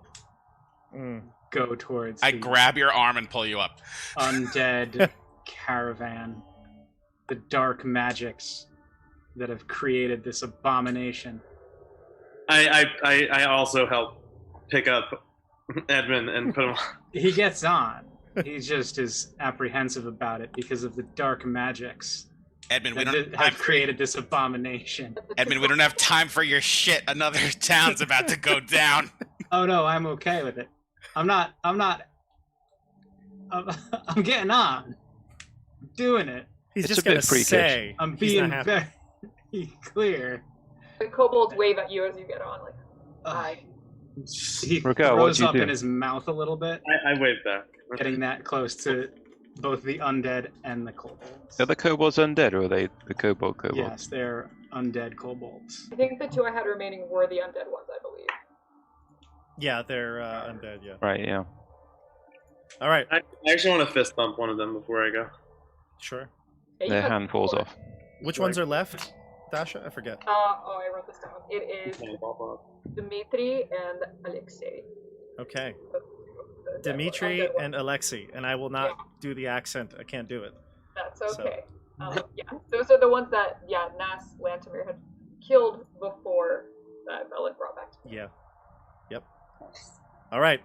go towards. I grab your arm and pull you up. Undead caravan. The dark magics that have created this abomination. I also help pick up Edmund and put him on. He gets on. He just is apprehensive about it because of the dark magics. Edmund, we don't have created this abomination. Edmund, we don't have time for your shit. Another town's about to go down. Oh no, I'm okay with it. I'm getting on. I'm doing it. He's just gonna say. I'm being very clear. The kobolds wave at you as you get on, like, hi. He throws up in his mouth a little bit. I wave back. Getting that close to both the undead and the kobolds. Are the kobolds undead, or are they the kobolds? Yes, they're undead kobolds. I think the two I had remaining were the undead ones, I believe. Yeah, they're undead, yeah. Right, yeah. All right. I actually want to fist bump one of them before I go. Sure. Yeah, their hand falls off. Which ones are left, Dasha? I forget. I wrote this down. It is Dmitri and Alexei. Okay. Dmitri and Alexei, and I will not do the accent. I can't do it. That's okay. Those are the ones that, Nas Lantimir had killed before that Velen brought back to me. Yeah. Yep. All right.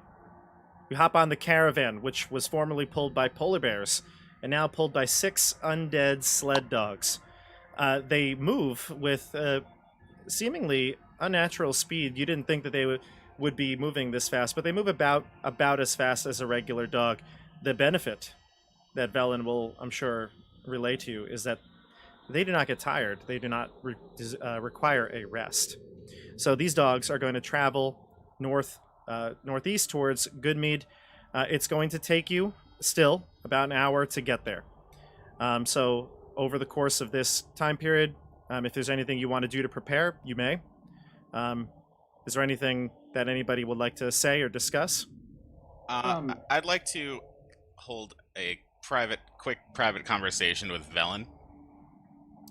We hop on the caravan, which was formerly pulled by polar bears, and now pulled by 6 undead sled dogs. They move with seemingly unnatural speed. You didn't think that they would be moving this fast, but they move about as fast as a regular dog. The benefit that Velen will, I'm sure, relay to you is that they do not get tired. They do not require a rest. So these dogs are going to travel northeast towards Goodmead. It's going to take you still about an hour to get there. So over the course of this time period, If there's anything you want to do to prepare, you may. Is there anything that anybody would like to say or discuss? I'd like to hold a quick private conversation with Velen.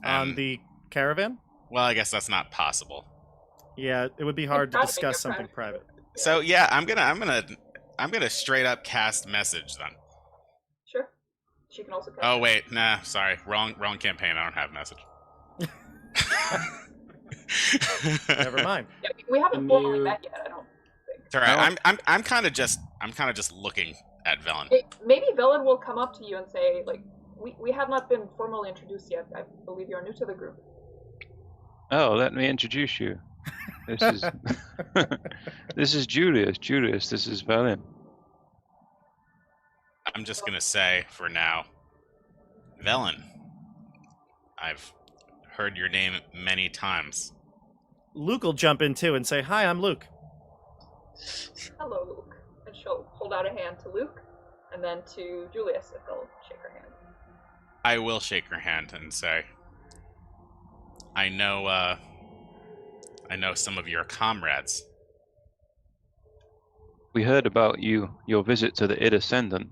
On the caravan? Well, I guess that's not possible. Yeah, it would be hard to try to make discuss it something private. private. So yeah, I'm gonna straight up cast message then. Sure. She can also cast. Oh wait, nah, sorry, wrong campaign. I don't have message. Never mind. Yeah, we haven't formally met yet, I don't think. It's all right. I'm kind of just looking at Velen. Maybe Velen will come up to you and say, like, we have not been formally introduced yet. I believe you're new to the group. Oh, let me introduce you. This is this is Julius. Julius, this is Velen. I'm just gonna say for now, Velen. I've heard your name many times. Luke will jump in too and say, "Hi, I'm Luke." Hello, Luke. And she'll hold out a hand to Luke, and then to Julius if they'll shake her hand. I will shake her hand and say, I know some of your comrades. We heard about your visit to the Id Ascendant.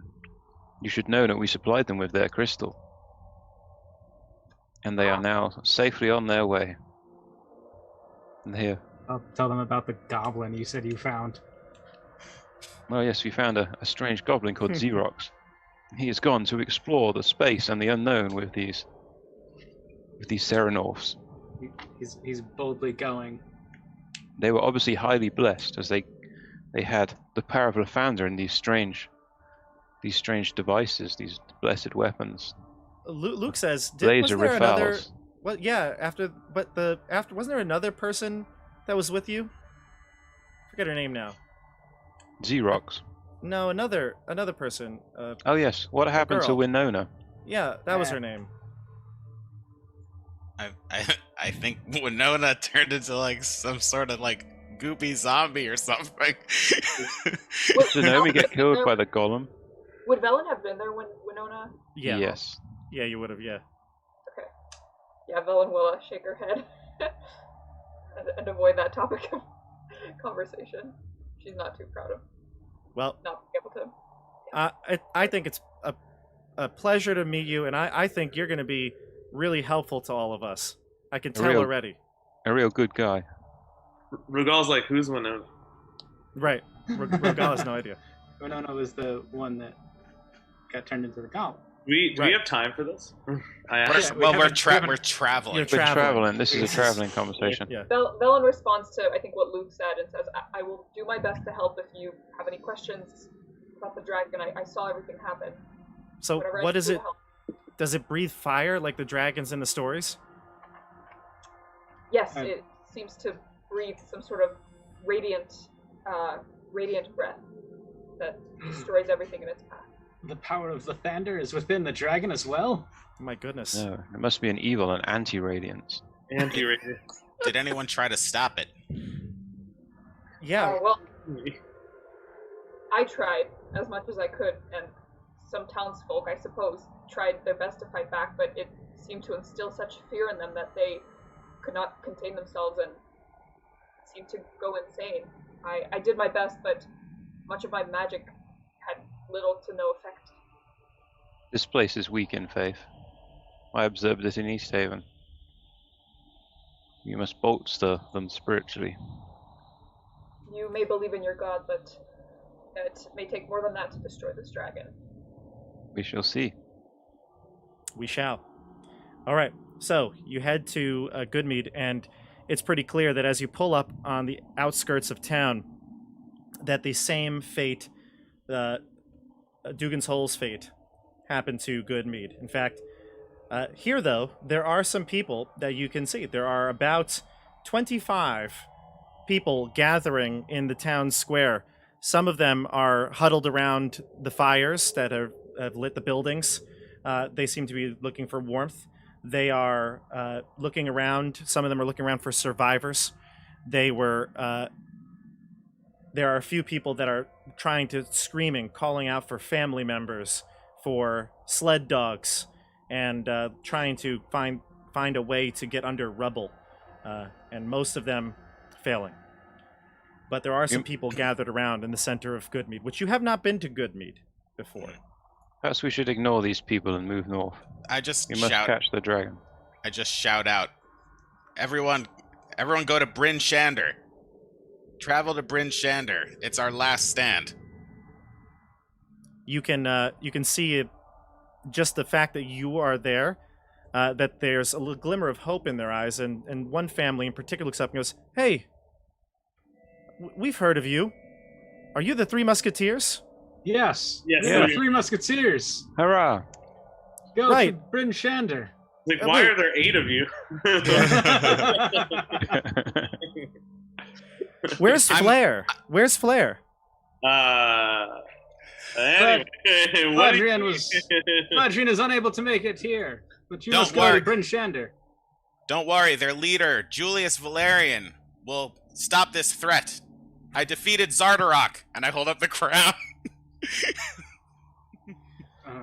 You should know that we supplied them with their crystal. And they are now safely on their way. And here. I'll tell them about the goblin you said you found. Well, yes, we found a strange goblin called Xerox. He has gone to explore the space and the unknown with these Serenorphs. He's boldly going. They were obviously highly blessed, as they had the power of Lathander and these strange devices, these blessed weapons. Luke says, Laser was there another? rifales. Well, yeah. After wasn't there another person that was with you? Forget her name now. Xerox. No, another person. Oh yes, what happened to girl. Winona? Yeah, that was her name. I think Winona turned into like some sort of like goopy zombie or something. Would Did Naomi Velen get have been killed there- by the golem? Would Velen have been there when Winona? Yeah. Yes. Yeah, you would have. Yeah. Okay. Yeah, Velen will shake her head and avoid that topic of conversation. She's not too proud of Well, not being able to. I think it's a pleasure to meet you, and I think you're going to be really helpful to all of us. I can tell real- already. A real good guy. Rugal's like, who's Winona? Right. Rogal has no idea. Winona was the one that got turned into the goblin. Do we Right. have time for this? I Yeah, asked. we Well, haven't- we haven't- we're traveling. You're We're traveling. traveling. This is a traveling conversation. Yeah. Velen responds to, I think, what Luke said and says, I will do my best to help if you have any questions about the dragon. I saw everything happen. So Whatever I what can is do it? to help. Does it breathe fire like the dragons in the stories? Yes, And- it seems to breathe some sort of radiant breath that destroys everything in its path. The power of Lathander is within the dragon as well? My goodness. No, it must be an evil and anti-radiance. Anti-radiant. Did anyone try to stop it? Yeah. Well, I tried as much as I could, and some townsfolk, I suppose, tried their best to fight back, but it seemed to instill such fear in them that they could not contain themselves and seemed to go insane. I did my best, but much of my magic had little to no effect. This place is weak in faith. I observed it in East Haven. You must bolster them spiritually. You may believe in your god, but it may take more than that to destroy this dragon. We shall see. We shall. All right. So you head to Goodmead, and it's pretty clear that as you pull up on the outskirts of town, that the same fate, Dugan's Hole's fate, happened to Goodmead. In fact, here, though, there are some people that you can see. There are about 25 people gathering in the town square. Some of them are huddled around the fires that have lit the buildings. They seem to be looking for warmth. They are looking around. Some of them are looking around for survivors. There are a few people that are screaming, calling out for family members, for sled dogs, and trying to find find a way to get under rubble, and most of them failing. But there are some people gathered around in the center of Goodmead, which you have not been to Goodmead before. Perhaps we should ignore these people and move north. We must catch the dragon. I just shout out, everyone go to Bryn Shander. Travel to Bryn Shander. It's our last stand. You can see it, just the fact that you are there, that there's a little glimmer of hope in their eyes, and one family in particular looks up and goes, "Hey, we've heard of you. Are you the Three Musketeers?" Yes. Yes. We're the Three Musketeers. Hurrah! Go Right. to Bryn Shander. Like, why are there 8 of you? Where's Flair? Where's Flair? Anyway, Adrian is unable to make it here, but you Don't must go worry. to Bryn Shander. Don't worry, their leader, Julius Valerian, will stop this threat. I defeated Zardarok, and I hold up the crown.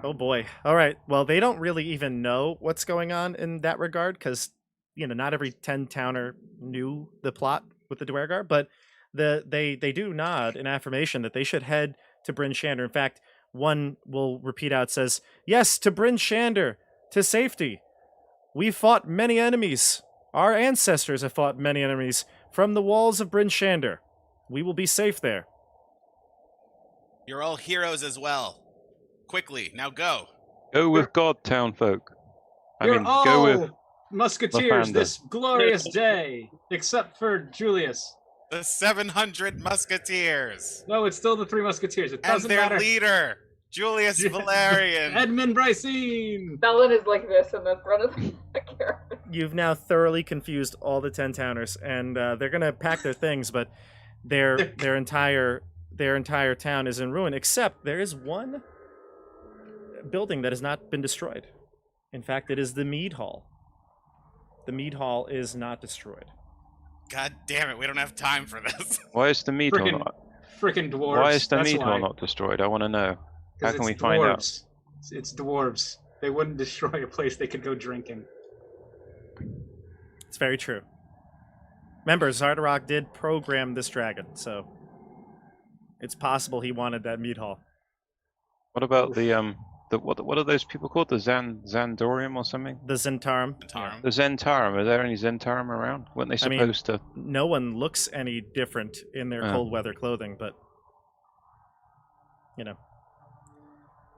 Oh boy. All right. Well, they don't really even know what's going on in that regard, because not every 10-towner knew the plot with the Dwergar, but they do nod in affirmation that they should head to Bryn Shander. In fact, one will repeat out, says, "Yes, to Bryn Shander, to safety. We've fought many enemies. Our ancestors have fought many enemies from the walls of Bryn Shander. We will be safe there." You're all heroes as well. Quickly, now go. Go with God, town folk. You're all go with Musketeers Lathander. this glorious day, except for Julius. The 700 Musketeers. No, it's still the Three Musketeers. It And doesn't their matter. leader, Julius Valerian. Edmund Brycene. Bellin is like this in the front of the caravan. You've now thoroughly confused all the 10-towners, and they're gonna pack their things, but their entire town is in ruin, except there is one building that has not been destroyed. In fact, it is the Mead Hall. The Mead Hall is not destroyed. God damn it, we don't have time for this. Why is the meat hall not? Frickin' dwarves. Why is the that's meat why. hall not destroyed? I want to know. How 'Cause can we it's find out? dwarves. It's dwarves. They wouldn't destroy a place they could go drinking. It's very true. Remember, Zardarok did program this dragon, so it's possible he wanted that Mead Hall. What about the what are those people called? The Zandorium or something? The Zentarum. Tarum. The Zentarum. Are there any Zentarum around? Weren't they I mean- supposed to? No one looks any different in their Oh. cold weather clothing, but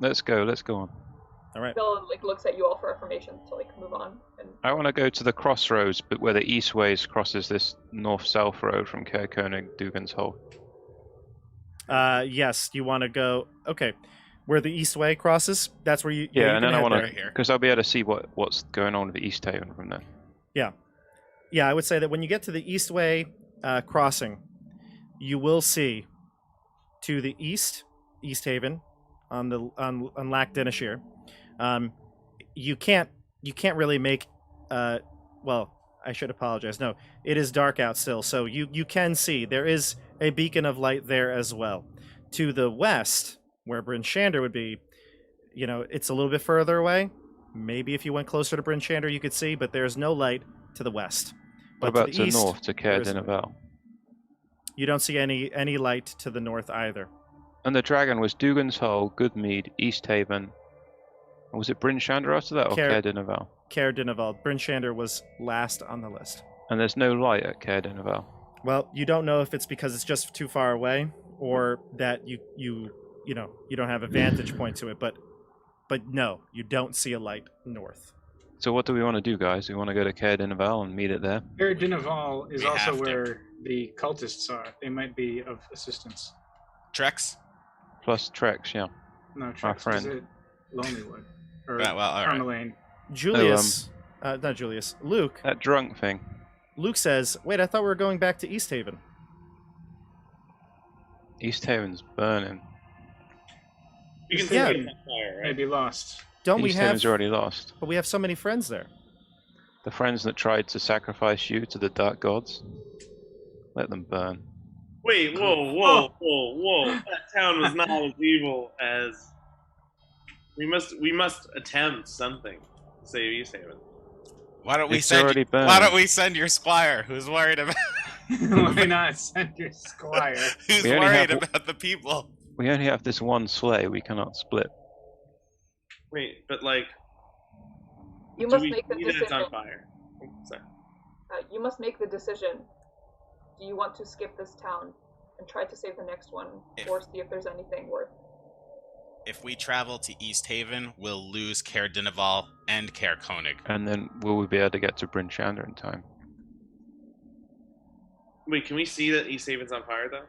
Let's go on. all right. Bellin looks at you all for affirmation to move on. And I want to go to the crossroads, but where the east ways crosses this north-south road from Caer Konig, Dugan's Hole. Yes, you want to go. Okay, where the East Way crosses. That's where you. Yeah, you and then can I head want there. Right here. to, because I'll be able to see what's going on with the East Haven from there. Yeah, I would say that when you get to the East Way crossing, you will see to the east, East Haven, on Lac Dinashir. You can't really make. Well, I should apologize. No, it is dark out still, so you can see there is a beacon of light there as well. To the west, where Bryn Shander would be, it's a little bit further away. Maybe if you went closer to Bryn Shander, you could see, but there's no light to the west. What But about to east, north to Caer there is Dineval? You don't see any light to the north either. And the dragon was Dugan's Hole, Goodmead, East Haven. And was it Bryn Shander after that, or Caer- Caer Dineval? Caer Dineval. Bryn Shander was last on the list. And there's no light at Caer Dineval. Well, you don't know if it's because it's just too far away, or that you don't have a vantage point to it. But no, you don't see a light north. So what do we want to do, guys? We want to go to Caer Dineval and meet it there? Caer Dineval is We also have to. where the cultists are. They might be of assistance. Trex? Plus Trex, yeah. No, Trex, friend. is it Lonelywood? Or Well, all right. Carmelane. Julius, not Julius, Luke. That drunk thing. Luke says, "Wait, I thought we were going back to East Haven." East Haven's burning. You can see Yeah. it on fire, right? Maybe lost. Don't we East have? Haven's already lost. But we have so many friends there. The friends that tried to sacrifice you to the dark gods, let them burn. Wait, whoa! That town was not as evil as. We must attempt something to save East Haven. Why don't we It's send? already burned. Why don't we send your squire, who's worried about? Why not send your squire? Who's We only worried have- about the people? We only have this one sleigh. We cannot split. Wait, but like, You do must we make the see that it's decision. on fire? Oh, sorry. You must make the decision. Do you want to skip this town and try to save the next one, or see if there's anything worth? If we travel to East Haven, we'll lose Caer Dineval and Caer Koenig. And then will we be able to get to Bryn Shander in time? Wait, can we see that East Haven's on fire though?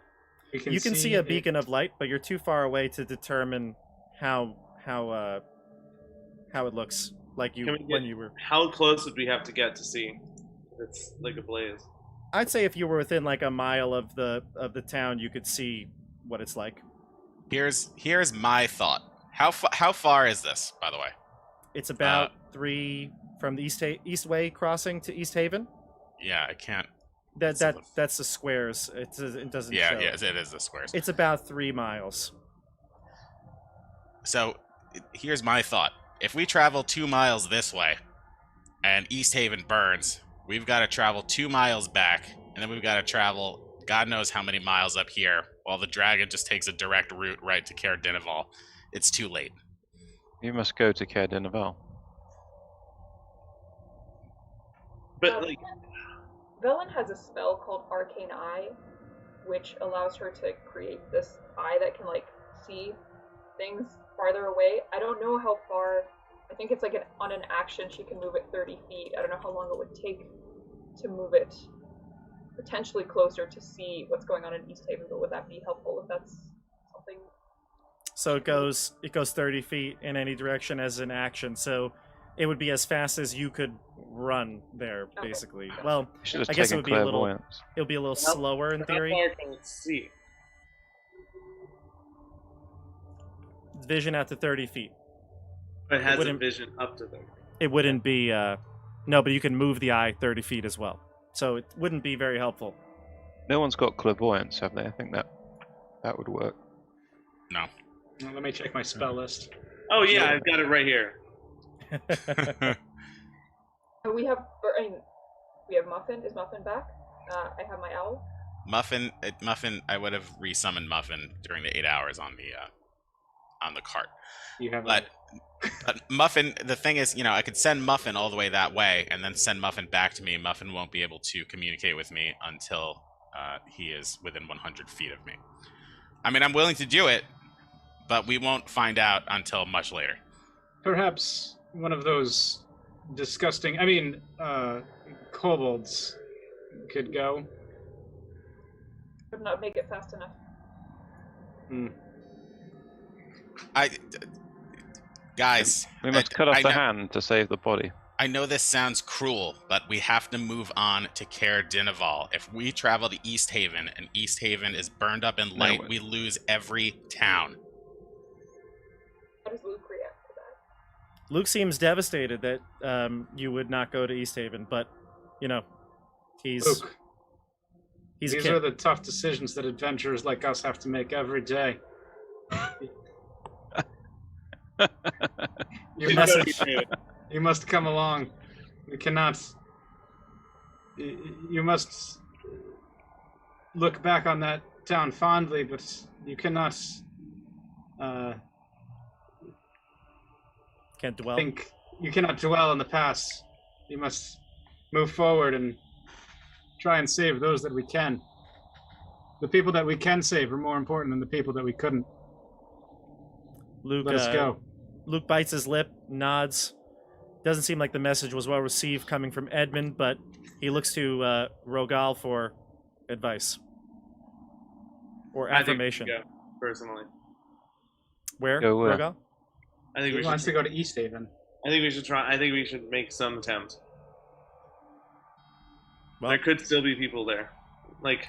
You can see a beacon of light, but you're too far away to determine how it looks like you Can we get- when you were. How close would we have to get to see if it's like a blaze? I'd say if you were within like a mile of the town, you could see what it's like. Here's my thought. How far is this, by the way? It's about 3 from the East Way crossing to East Haven. Yeah, I can't. That's the squares. It doesn't. Yeah, show. yeah, it is the squares. It's about 3 miles. So, here's my thought. If we travel 2 miles this way, and East Haven burns, we've got to travel 2 miles back, and then we've got to travel God knows how many miles up here, while the dragon just takes a direct route right to Caer Dineval. It's too late. You must go to Caer Dineval. But like, Velen has a spell called Arcane Eye, which allows her to create this eye that can like see things farther away. I don't know how far. I think it's like on an action she can move it 30 feet. I don't know how long it would take to move it potentially closer to see what's going on in East Haven, but would that be helpful if that's something? So it goes 30 feet in any direction as an action. So it would be as fast as you could run there, Okay. basically. Well, You should have I guess it taken would be a little. clairvoyance. It'll be a little slower in how theory. far can it see? Vision out to 30 feet. But it has a wouldn't- vision up to them. It wouldn't be. No, but you can move the eye 30 feet as well. So it wouldn't be very helpful. No one's got clairvoyance, have they? I think that would work. No. Well, let me check my spell list. Oh yeah, Yeah. I've got it right here. We have Muffin. Is Muffin back? I have my owl. Muffin, I would have resummoned Muffin during the 8 hours on the cart. You have But Muffin, the thing is, I could send Muffin all the way that way and then send Muffin back to me. Muffin won't be able to communicate with me until he is within 100 feet of me. I mean, I'm willing to do it, but we won't find out until much later. perhaps one of those disgusting. I mean, kobolds could go. Could not make it fast enough. Guys, We must cut off I the know- hand to save the body. I know this sounds cruel, but we have to move on to Caer Dineval. If we travel to East Haven and East Haven is burned up in light, way. we lose every town. How does Luke react to that? Luke seems devastated that you would not go to East Haven, but he's Luke, he's a these kid. are the tough decisions that adventurers like us have to make every day. You must, you must come along. We cannot. You must look back on that town fondly, but you cannot Can't dwell. think. You cannot dwell in the past. You must move forward and try and save those that we can. The people that we can save are more important than the people that we couldn't. Luke, Let us go. Luke bites his lip, nods. Doesn't seem like the message was well received coming from Edmund, but he looks to Rogal for advice or I think we affirmation. should go, personally. Where, Go where? Rogal? I think He we wants should. to go to East Haven. I think we should try. I think we should make some attempt. Well, There could still be people there. Like,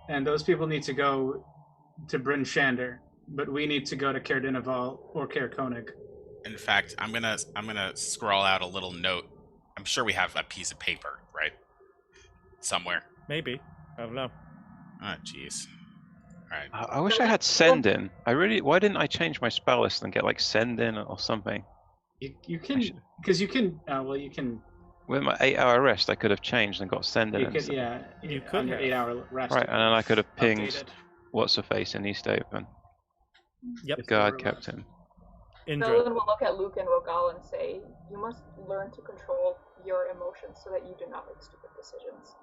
And those people need to go to Bryn Shander, but we need to go to Caer Dineval or Caer Koenig. In fact, I'm gonna scroll out a little note. I'm sure we have a piece of paper, right? Somewhere. maybe. I don't know. Oh, jeez. All right. I wish I had send in. Why didn't I change my spell list and get like send in or something? You can, because you can. Well, you can with my 8-hour rest, I could have changed and got sended. You could, instead. yeah. You On could your have. 8-hour rest. Right, you and then I could have pinged updated. what's her face in East Haven. Yep. The guard captain. Indra. Velen will look at Luke and Rogal and say, "You must learn to control your emotions so that you do not make stupid decisions."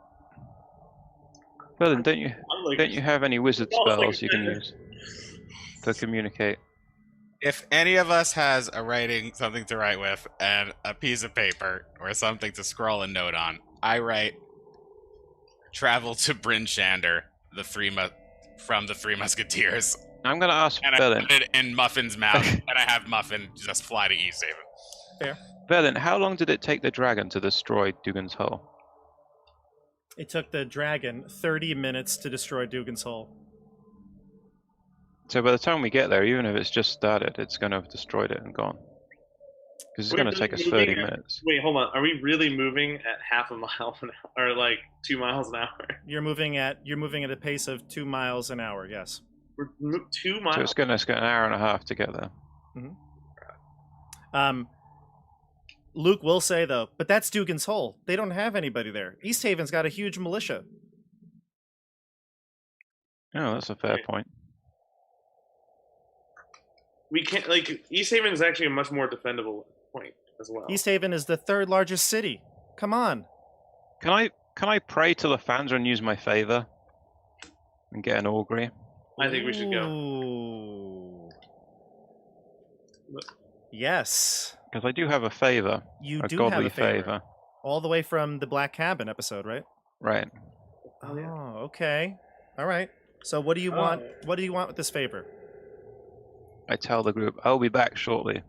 Well, then, don't you I'm like, don't you have any wizard Oh, like spells you can that. use to communicate? If any of us has something to write with and a piece of paper or something to scroll a note on, I write travel to Bryn Shander, from the Three Musketeers. I'm gonna ask And I Velen. put it in Muffin's mouth, and I have Muffin just fly to East Haven. Velen, how long did it take the dragon to destroy Dugan's Hull? It took the dragon 30 minutes to destroy Dugan's Hole. So by the time we get there, even if it's just started, it's gonna have destroyed it and gone. Because it's We're gonna really take us moving 30 at- minutes. Wait, hold on. Are we really moving at half a mile an hour, or like 2 miles an hour? You're moving at a pace of 2 miles an hour. Yes. We're 2 miles. So it's gonna get an hour and a half to get there. Luke will say though, but that's Dugan's Hole. They don't have anybody there. East Haven's got a huge militia. Oh, that's a fair Right. point. We can't like East Haven is actually a much more defendable point as well. East Haven is the third largest city. Come on. Can I pray to Lathander and use my favor and get an augury? I think we should go. Ooh. Yes. Because I do have a favor, You a do godly have a favor. favor. All the way from the Black Cabin episode, right? Right. Oh, yeah. Oh, okay. All right. So what do you want? Oh. What do you want with this favor? I tell the group, I'll be back shortly.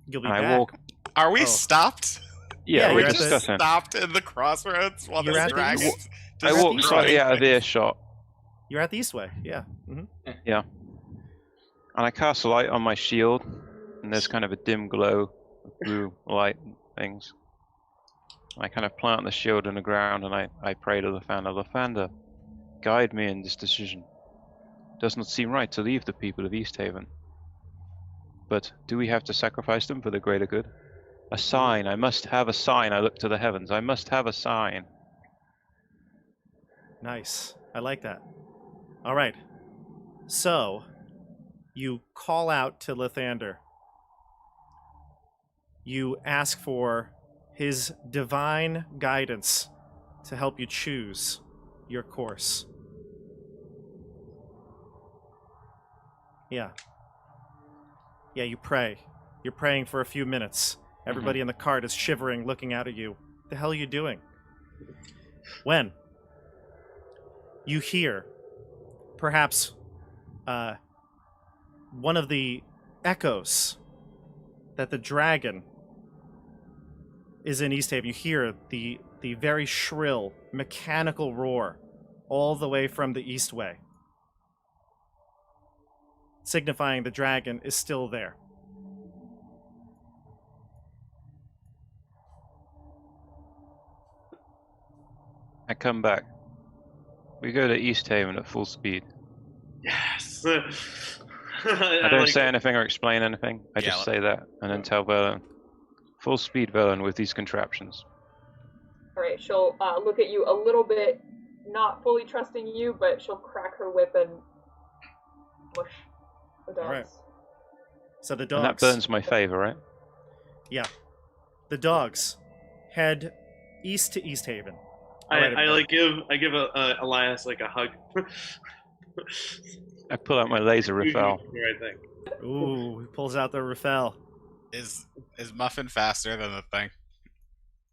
You'll be And I back. walk. Are we Oh. stopped? Yeah, Yeah, we're you're at the- discussing. Stopped in the crossroads while You're this at the- dragon. I Just walk east slightly way. out of earshot, You're at the Eastway. Yeah. hmm and I cast a light on my shield, and there's kind of a dim glow of blue light and things. I kind of plant the shield in the ground, and I pray to Lathander. Lathander, guide me in this decision. Does not seem right to leave the people of East Haven. But do we have to sacrifice them for the greater good? A sign. I must have a sign. I look to the heavens. I must have a sign. Nice. I like that. All right. So, you call out to Lathander. You ask for his divine guidance to help you choose your course. Yeah. Yeah, you pray. You're praying for a few minutes. Everybody in the cart is shivering, looking out at you. The hell are you doing? When you hear perhaps one of the echoes that the dragon is in East Haven. You hear the very shrill mechanical roar all the way from the Eastway, signifying the dragon is still there. I come back. We go to East Haven at full speed. Yes. I don't say anything or explain anything. I just say that and then tell Verlin. Full speed, Verlin, with these contraptions. Alright, she'll look at you a little bit, not fully trusting you, but she'll crack her whip and mush the dogs. Alright. So the And dogs. that burns my favor, right? Yeah. The dogs head east to East Haven. I Alright, like give Elias like a hug. I pull out my laser rifle. The right thing. Ooh, he pulls out the Rafael. Is Muffin faster than the thing?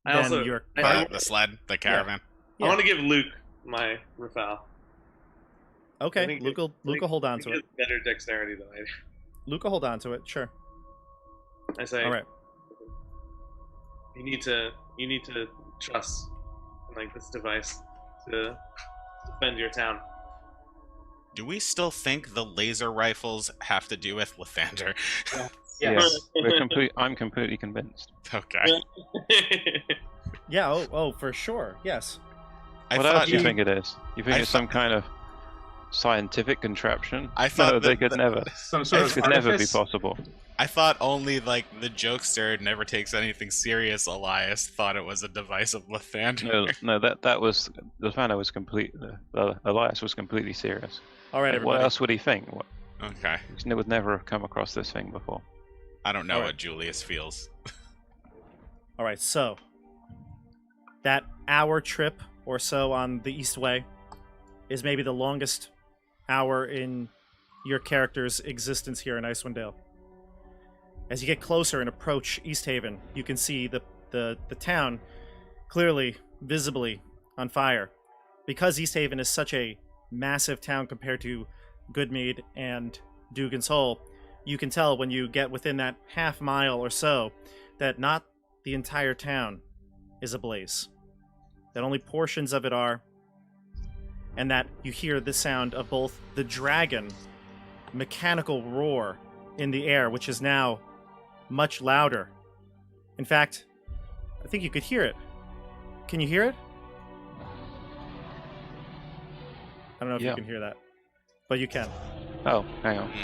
I Then also your I- cart. The sled, the caravan. Yeah. I want to give Luke my Rafale. I Okay, think Luke will hold on to He it. has better dexterity than I do. Luke will hold on to it. Sure. I say, All right. you need to trust in, like, this device to defend your town. Do we still think the laser rifles have to do with Lathander? Yes. I'm completely convinced. Okay. Yeah. Oh, for sure. Yes. I What thought else do you think it is? You think I it's some kind of scientific contraption? I thought no, they that- could that- never. Some sort This of could never be artifice? possible. I thought only like the jokester never takes anything serious. Elias thought it was a device of Lathander. No, that was Lathander was complete. Elias was completely serious. All right, Like, everybody. what else would he think? Okay, He would never have come across this thing before. I don't know Alright. what Julius feels. All right, so that hour trip or so on the East Way is maybe the longest hour in your character's existence here in Icewind Dale. As you get closer and approach East Haven, you can see the town clearly, visibly on fire. Because East Haven is such a massive town compared to Goodmead and Dugan's Hole, you can tell when you get within that half mile or so that not the entire town is ablaze. That only portions of it are, and that you hear the sound of both the dragon mechanical roar in the air, which is now much louder. In fact, I think you could hear it. Can you hear it? I don't know if Yeah. you can hear that, but you can. Oh, hang on. Hmm.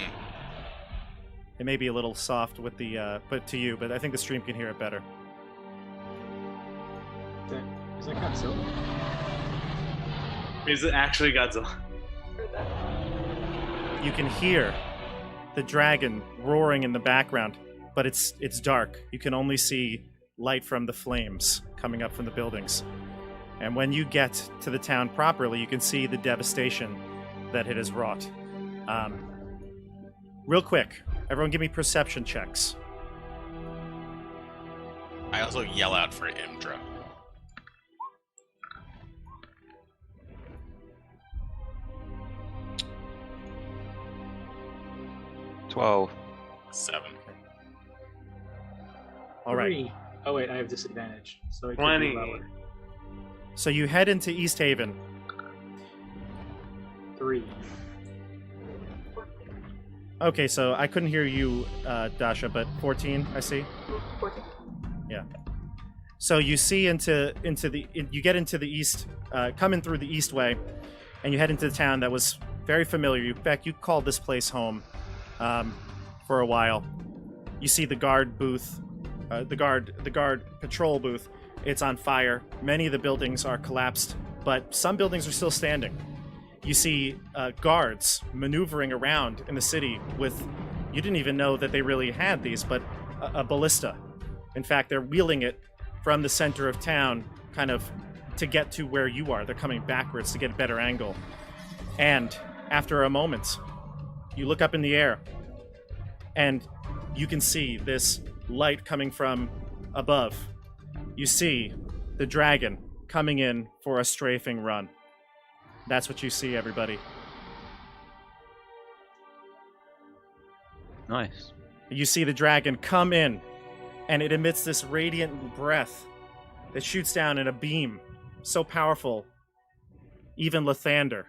It may be a little soft with the, but to you, but I think the stream can hear it better. Is that Godzilla? Is it actually Godzilla? Heard that. You can hear the dragon roaring in the background, but it's dark. You can only see light from the flames coming up from the buildings. And when you get to the town properly, you can see the devastation that it has wrought. Real quick, everyone give me perception checks. I also yell out for Imdra. 12. 7. All right. 3. Oh wait, I have disadvantage, so it could 20. be lower. So you head into East Haven. 3. Okay, so I couldn't hear you, Dasha, but 14, I see. 14. So you see you get into the east, coming through the east way, and you head into the town that was very familiar. In fact, you called this place home for a while. You see the guard booth, the guard patrol booth. It's on fire. Many of the buildings are collapsed, but some buildings are still standing. You see guards maneuvering around in the city with, you didn't even know that they really had these, but a ballista. In fact, they're wheeling it from the center of town, kind of to get to where you are. They're coming backwards to get a better angle. And after a moment, you look up in the air, and you can see this light coming from above. You see the dragon coming in for a strafing run. That's what you see, everybody. Nice. You see the dragon come in, and it emits this radiant breath that shoots down in a beam so powerful, even Lathander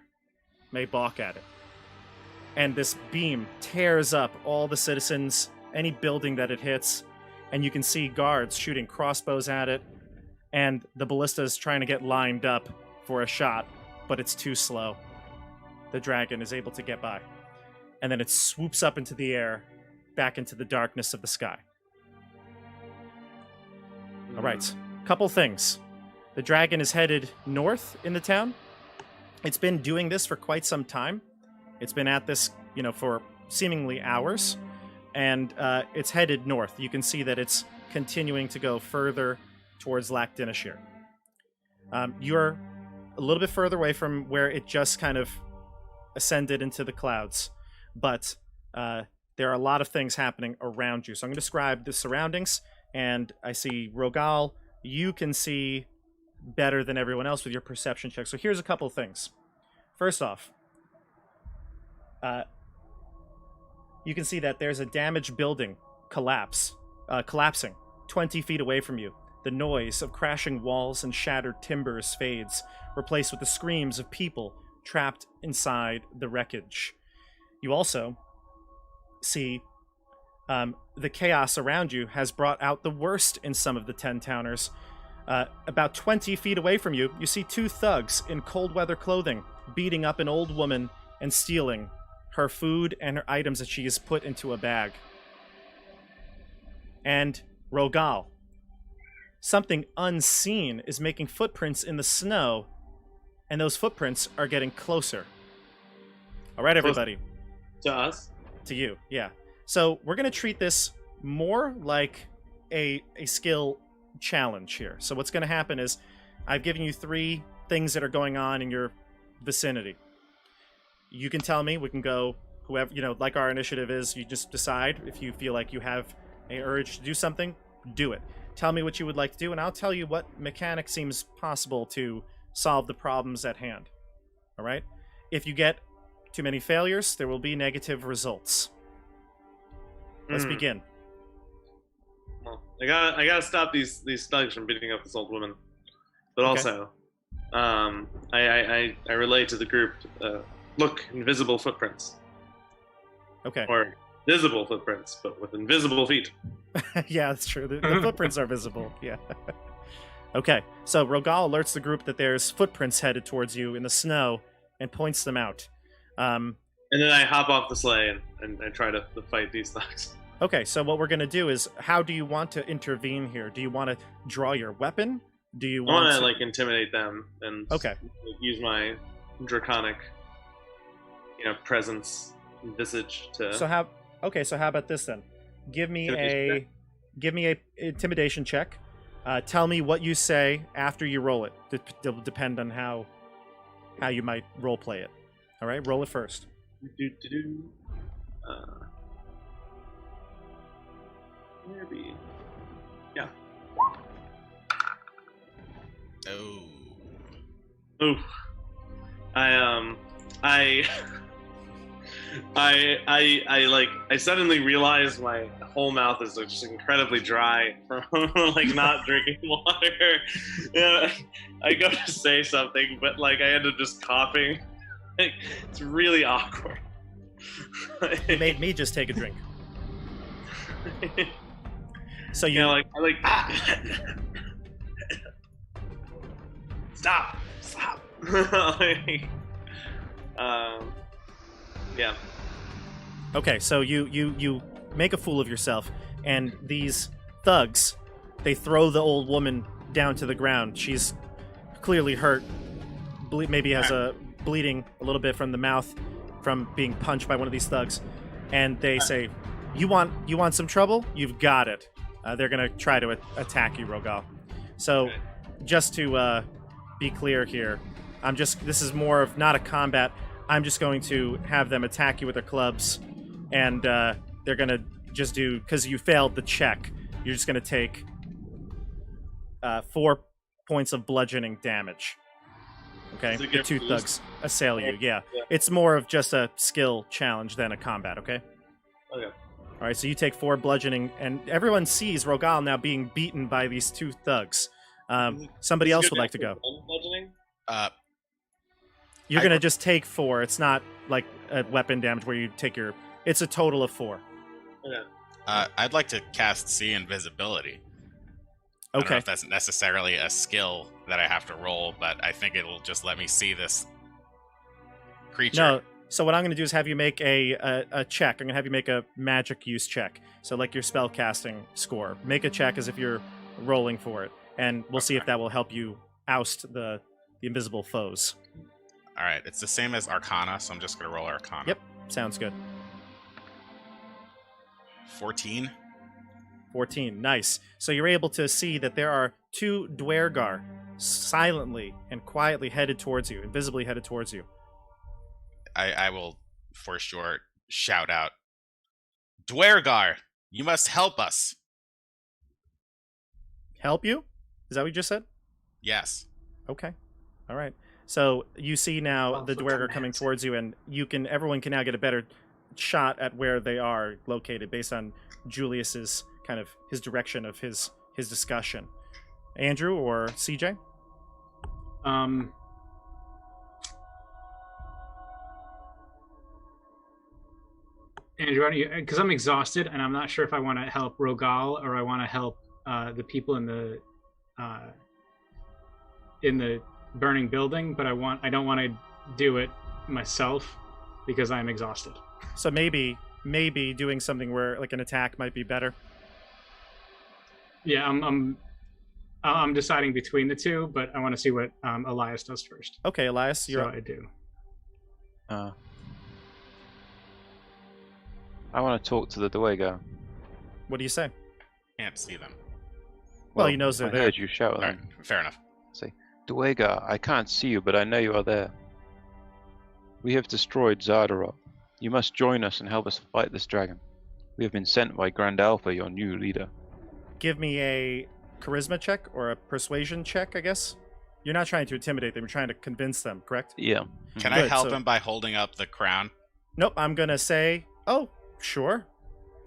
may balk at it. And this beam tears up all the citizens, any building that it hits, and you can see guards shooting crossbows at it, and the ballista is trying to get lined up for a shot, but it's too slow. The dragon is able to get by. And then it swoops up into the air, back into the darkness of the sky. All right, couple things. The dragon is headed north in the town. It's been doing this for quite some time. It's been at this, for seemingly hours, and it's headed north. You can see that it's continuing to go further towards Lac Dinashir. You're a little bit further away from where it just kind of ascended into the clouds, but there are a lot of things happening around you. So I'm going to describe the surroundings, and I see Rogal. You can see better than everyone else with your perception check. So here's a couple of things. First off, you can see that there's a damaged building collapsing 20 feet away from you. The noise of crashing walls and shattered timbers fades, replaced with the screams of people trapped inside the wreckage. You also see the chaos around you has brought out the worst in some of the 10 towners. About 20 feet away from you, you see two thugs in cold weather clothing beating up an old woman and stealing her food and her items that she has put into a bag. And Rogal, something unseen is making footprints in the snow, and those footprints are getting closer. All right, everybody. To us? To you, yeah. So we're going to treat this more like a skill challenge here. So what's going to happen is I've given you 3 things that are going on in your vicinity. You can tell me, we can go, whoever, like our initiative is, you just decide if you feel like you have an urge to do something, do it. Tell me what you would like to do, and I'll tell you what mechanic seems possible to solve the problems at hand. All right? If you get too many failures, there will be negative results. Let's begin. Well, I gotta stop these thugs from beating up this old woman. But also, I relate to the group. Look, invisible footprints. Okay. Or visible footprints, but with invisible feet. Yeah, that's true. The footprints are visible. Yeah. Okay. So Rogal alerts the group that there's footprints headed towards you in the snow and points them out. And then I hop off the sleigh and I try to fight these thugs. Okay, so what we're going to do is, how do you want to intervene here? Do you want to draw your weapon? Do you want I want to intimidate them and use my draconic, presence and visage to. So how about this then? Give me a intimidation check. Tell me what you say after you roll it. It'll depend on how you might role play it. All right, roll it first. Maybe. Yeah. Oh. Oof. I suddenly realized my whole mouth is just incredibly dry from not drinking water. Yeah, I go to say something, but I end up just coughing. It's really awkward. It made me just take a drink. So you stop. Yeah. Okay, so you make a fool of yourself, and these thugs, they throw the old woman down to the ground. She's clearly hurt. Maybe has a bleeding a little bit from the mouth from being punched by one of these thugs, and they say, "You want some trouble? You've got it." They're gonna try to attack you, Rogal. So, just to be clear here, this is more of not a combat. I'm just going to have them attack you with their clubs, and they're gonna just do, because you failed the check, you're just gonna take 4 points of bludgeoning damage. Okay, the 2 thugs assail you. Yeah, it's more of just a skill challenge than a combat. Okay. Okay. All right, so you take 4 bludgeoning, and everyone sees Rogal now being beaten by these 2 thugs. Somebody else would like to go. Bludgeoning? You're going to just take 4. It's not like a weapon damage where you take your... It's a total of 4. Okay. I'd like to cast See Invisibility. I don't know if that's necessarily a skill that I have to roll, but I think it'll just let me see this creature. No, so what I'm going to do is have you make a check. I'm going to have you make a magic use check. So like your spell casting score. Make a check as if you're rolling for it. And we'll see if that will help you oust the invisible foes. All right, it's the same as Arcana, so I'm just going to roll Arcana. Yep, sounds good. 14. 14, nice. So you're able to see that there are 2 Dwergar silently and quietly headed towards you, invisibly headed towards you. I will, for sure, shout out, Dwergar, you must help us. Help you? Is that what you just said? Yes. Okay. All right. So you see now the Dwergar coming towards you, and everyone can now get a better shot at where they are located based on Julius's kind of his direction of his discussion. Andrew or CJ? Andrew, because I'm exhausted and I'm not sure if I want to help Rogal or I want to help the people in the burning building, but I don't want to do it myself. because I'm exhausted. So maybe doing something where like an attack might be better. Yeah, I'm deciding between the two, but I want to see what Elias does first. Okay, Elias, you're So up. I do. I want to talk to the Dwaygo. What do you say? Can't see them. Well, he knows I they're there. heard you shout at All right, them. fair enough. Say, Dwayga, I can't see you, but I know you are there. We have destroyed Zardarok. You must join us and help us fight this dragon. We have been sent by Grand Alpha, your new leader. Give me a charisma check or a persuasion check, I guess. You're not trying to intimidate them, you're trying to convince them, correct? Yeah. Can I Good, help so- him by holding up the crown? Nope, I'm going to say, oh, sure.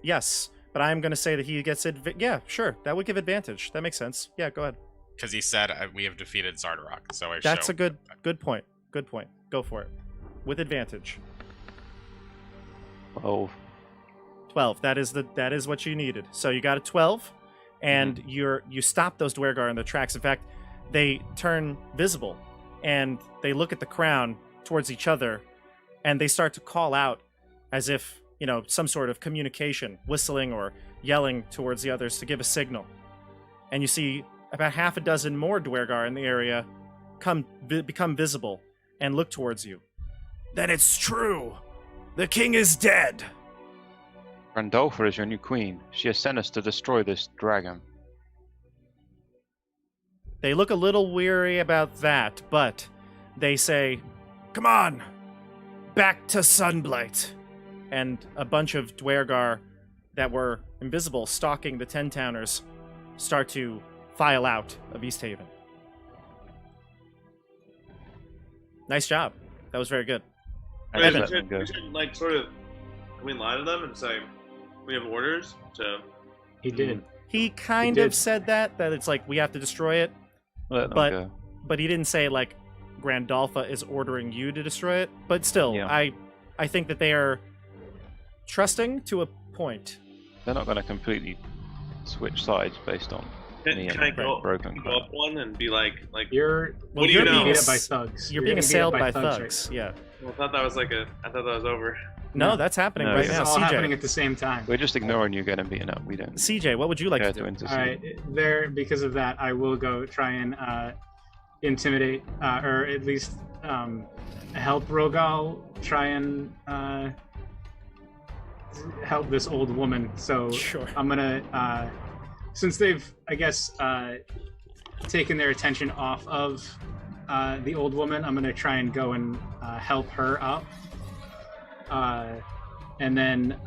Yes, but I'm going to say that he gets it. Yeah, sure. That would give advantage. That makes sense. Yeah, go ahead. Because he said we have defeated Zardarok, so I That's show. a good point. Good point. Go for it. With advantage. 12. 12. That is what you needed. So you got a 12 and you stop those Dwergar in their tracks. In fact, they turn visible and they look at the crown towards each other and they start to call out as if, some sort of communication, whistling or yelling towards the others to give a signal. And you see about half a dozen more Dwergar in the area become visible and look towards you. Then it's true. The king is dead. Randolpha is your new queen. She has sent us to destroy this dragon. They look a little weary about that, but they say, "Come on, back to Sunblight." And a bunch of Dwergar that were invisible, stalking the 10-towners, start to file out of East Haven. Nice job. That was very good. I We just Evan. let them should, go. we should, like, sort of, can we lie to them and say, we have orders to... He did. He kind did. of said that it's like, we have to destroy it, Let them but- go. but he didn't say, like, Grandalfa is ordering you to destroy it. But still, Yeah. I think that they are trusting to a point. They're not going to completely switch sides based on me Can I and go, broken go up one and be like, You're What do you're you being know? beat ass- up by thugs. You're being getting beat up assailed by right thugs. now. Yeah. I thought that was I thought that was over. No, No. that's happening No, right This now. is all happening CJ. at the same time. We're just ignoring you getting beaten up. We don't CJ, what would you like care to to do? intercede. All right, because of that, I will go try and intimidate, or at least help Rogal try and help this old woman. So Sure. I'm gonna, since they've, I guess, taken their attention off of the old woman, I'm gonna try and go and help her up. And then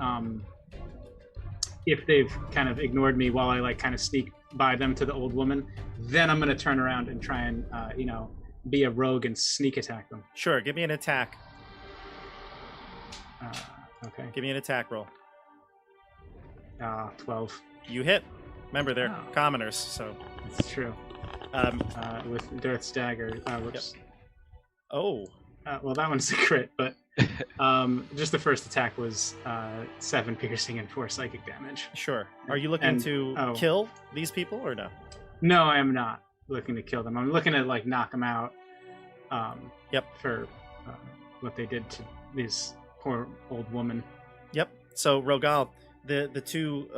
if they've kind of ignored me while I kind of sneak by them to the old woman, then I'm gonna turn around and try and be a rogue and sneak attack them. Sure, give me an attack. Okay. Give me an attack roll. 12. You hit. Remember, they're Oh. commoners, so. That's true. With Dirth's dagger. Whoops. Oh, Well, that one's a crit, but just the first attack was 7 piercing and 4 psychic damage. sure. Are you looking And- to oh. kill these people or no? No, I am not looking to kill them. I'm looking to knock them out. Yep. For what they did to this poor old woman. Yep. So, Rogal, the two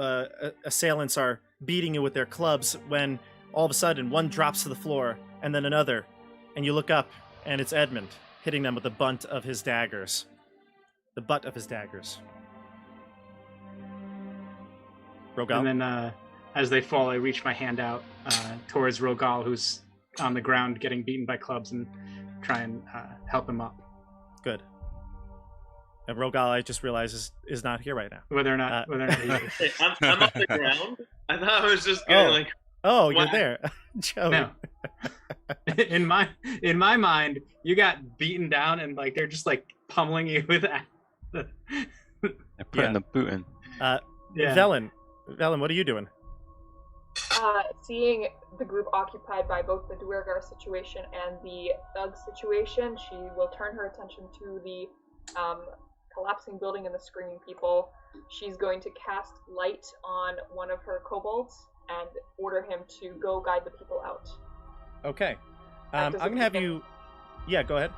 assailants are beating you with their clubs when all of a sudden one drops to the floor and then another, and you look up and it's Edmund hitting them with the butt of his daggers. The butt of his daggers. Rogal? And then as they fall, I reach my hand out towards Rogal, who's on the ground getting beaten by clubs, and try and help him up. Good. And Rogal, I just realized, is not here right now. Whether or not he is. Hey, I'm off the ground? I thought I was just getting, Oh, you're What? there. Joey. No. in my mind, you got beaten down and they're just pummeling you with that. They're putting Yeah. the boot in. Yeah. Velen, what are you doing? Seeing the group occupied by both the Dwergar situation and the thug situation, she will turn her attention to the collapsing building and the screaming people. She's going to cast light on one of her kobolds and order him to go guide the people out. Okay. That I'm doesn't going to have make you... Yeah, go ahead.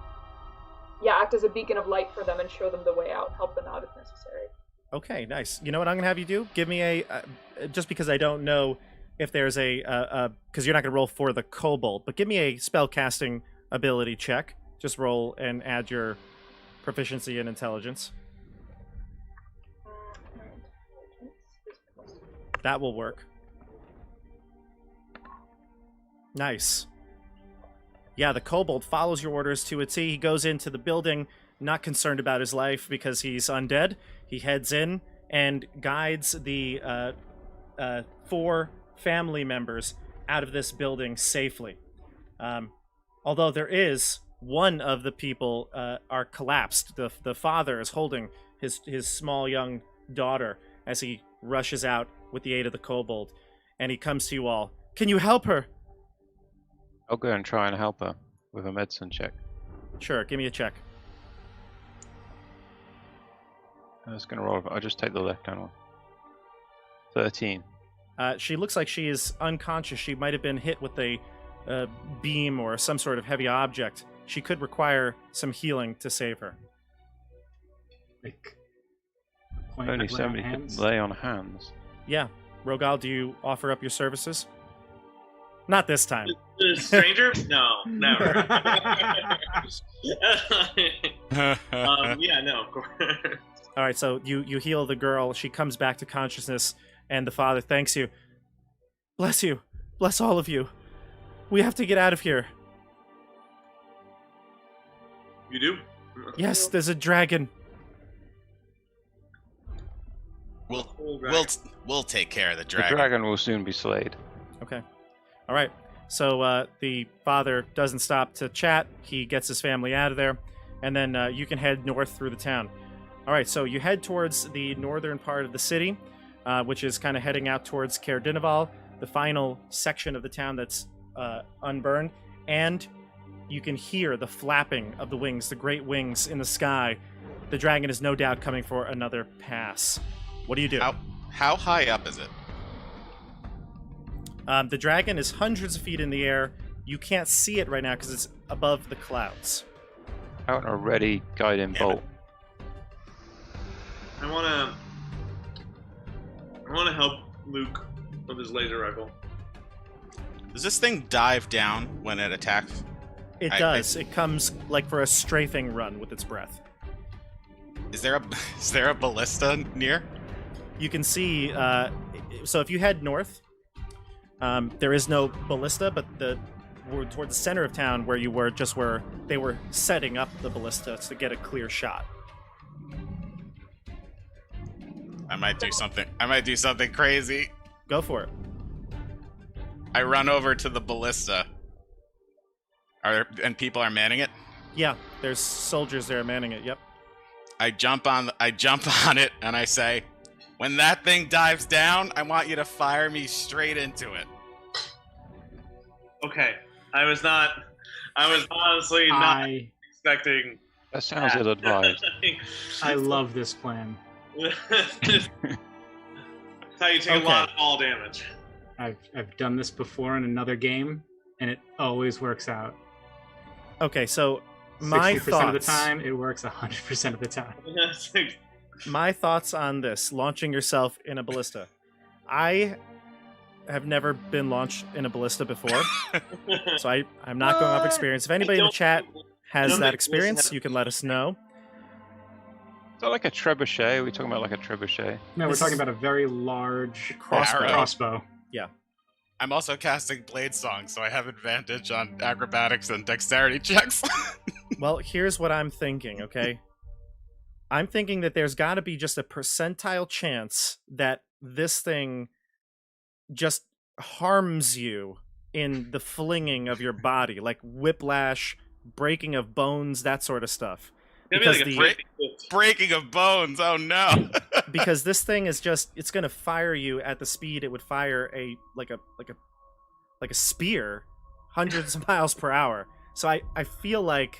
Yeah, act as a beacon of light for them and show them the way out, help them out if necessary. Okay, nice. You know what I'm gonna have you do? Give me a just because I don't know if there's a because you're not gonna roll for the kobold, but give me a spell casting ability check. Just roll and add your proficiency in intelligence. That will work. Nice. Yeah, the kobold follows your orders to a T. He goes into the building, not concerned about his life because he's undead. He heads in and guides the 4 family members out of this building safely. Although there is one of the people are collapsed. The father is holding his small young daughter as he rushes out with the aid of the kobold, and he comes to you all. Can you help her? I'll go and try and help her with a medicine check. Sure, give me a check. I was going to roll. I'll just take the left-hand one. 13. She looks like she is unconscious. She might have been hit with a beam or some sort of heavy object. She could require some healing to save her. Like, Only somebody could lay on hands. Yeah. Rogal, do you offer up your services? Not this time. The stranger? No, never. Yeah, no, of course. All right, so you heal the girl. She comes back to consciousness, and the father thanks you. Bless you. Bless all of you. We have to get out of here. You do? Yes, there's a dragon. We'll take care of the The dragon. dragon will soon be slayed. Okay. All right. So the father doesn't stop to chat. He gets his family out of there, and then you can head north through the town. All right. So you head towards the northern part of the city, which is kind of heading out towards Caer-Dineval, the final section of the town that's unburned, and you can hear the flapping of the wings, the great wings in the sky. The dragon is no doubt coming for another pass. What do you do? How high up is it? The dragon is hundreds of feet in the air. You can't see it right now because it's above the clouds. Out and a ready guiding bolt. I wanna help Luke with his laser rifle. Does this thing dive down when it attacks? It does. It comes like for a strafing run with its breath. Is there a ballista near? You can see. So if you head north, there is no ballista, but we're toward the center of town where you were, just where they were setting up the ballista to get a clear shot. I might do something crazy. Go for it. I run over to the ballista. And people are manning it? Yeah, there's soldiers there manning it. Yep. I jump on it and I say, "When that thing dives down, I want you to fire me straight into it." Okay. I was honestly not expecting That sounds ill-advised. I love this plan. That's how you take a lot of fall damage. I've done this before in another game, and it always works out. Okay, so my 60% thoughts of the time, it works 100% of the time. My thoughts on this, launching yourself in a ballista. I have never been launched in a ballista before, so I'm not going off experience. If anybody in the chat has that experience, you can let us know. Is that like a trebuchet? Are we talking about like a trebuchet? No, we're talking about a very large Crossbow. Yeah. I'm also casting Blade Song, so I have advantage on acrobatics and dexterity checks. Well, here's what I'm thinking, okay? I'm thinking that there's got to be just a percentile chance that this thing just harms you in the flinging of your body, like whiplash, breaking of bones, that sort of stuff. Because breaking of bones. Oh no! Because this thing is it's going to fire you at the speed it would fire a spear, hundreds of miles per hour. So I feel like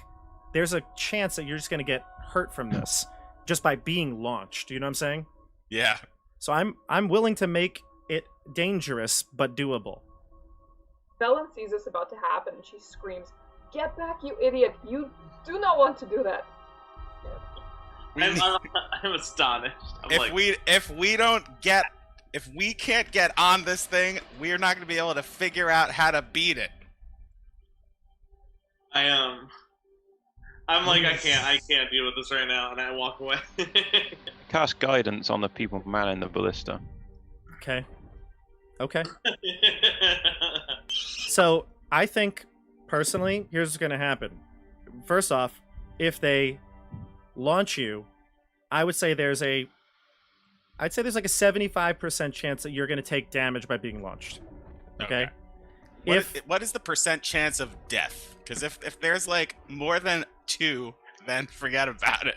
there's a chance that you're just going to get hurt from this just by being launched. You know what I'm saying? Yeah. So I'm willing to make it dangerous but doable. Belen sees this about to happen and she screams, "Get back, you idiot! You do not want to do that!" I'm astonished. If we can't get on this thing, we're not going to be able to figure out how to beat it. I'm like, I can't deal with this right now, and I walk away. Cast guidance on the people manning the ballista. Okay. So I think personally, here's what's going to happen. First off, if they launch you, I would say there's like a 75% chance that you're going to take damage by being launched. Okay. What is the percent chance of death? Because if there's like more than 2, then forget about it.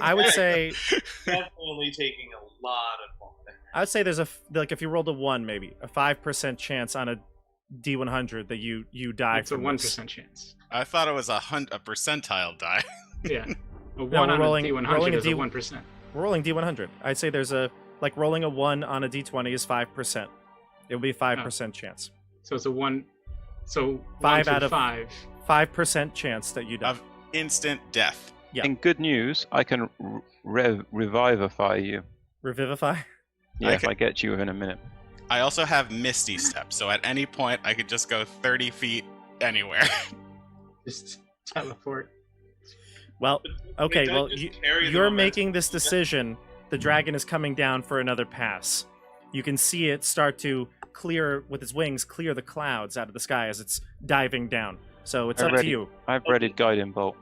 I would say definitely taking a lot of damage. I would say there's if you rolled a 1, maybe a 5% chance on a D100 that you die. It's a 1% chance. I thought it was a percentile die. Yeah, a 1 on a D100 is a 1%. We're rolling D100. I'd say there's rolling a 1 on a D20 is 5%. It would be a 5% chance. So it's a 1. So 5 out of 5. 5% chance that you die. Of instant death. Yeah. In good news, I can revivify you. Revivify? Yeah, if I get you within a minute. I also have Misty Step, so at any point I could just go 30 feet anywhere. Just teleport. Well, okay, well, you're making this decision. The dragon is coming down for another pass. You can see it start to clear, with its wings, clear the clouds out of the sky as it's diving down. So it's up to you. I've readied Guiding Bolt.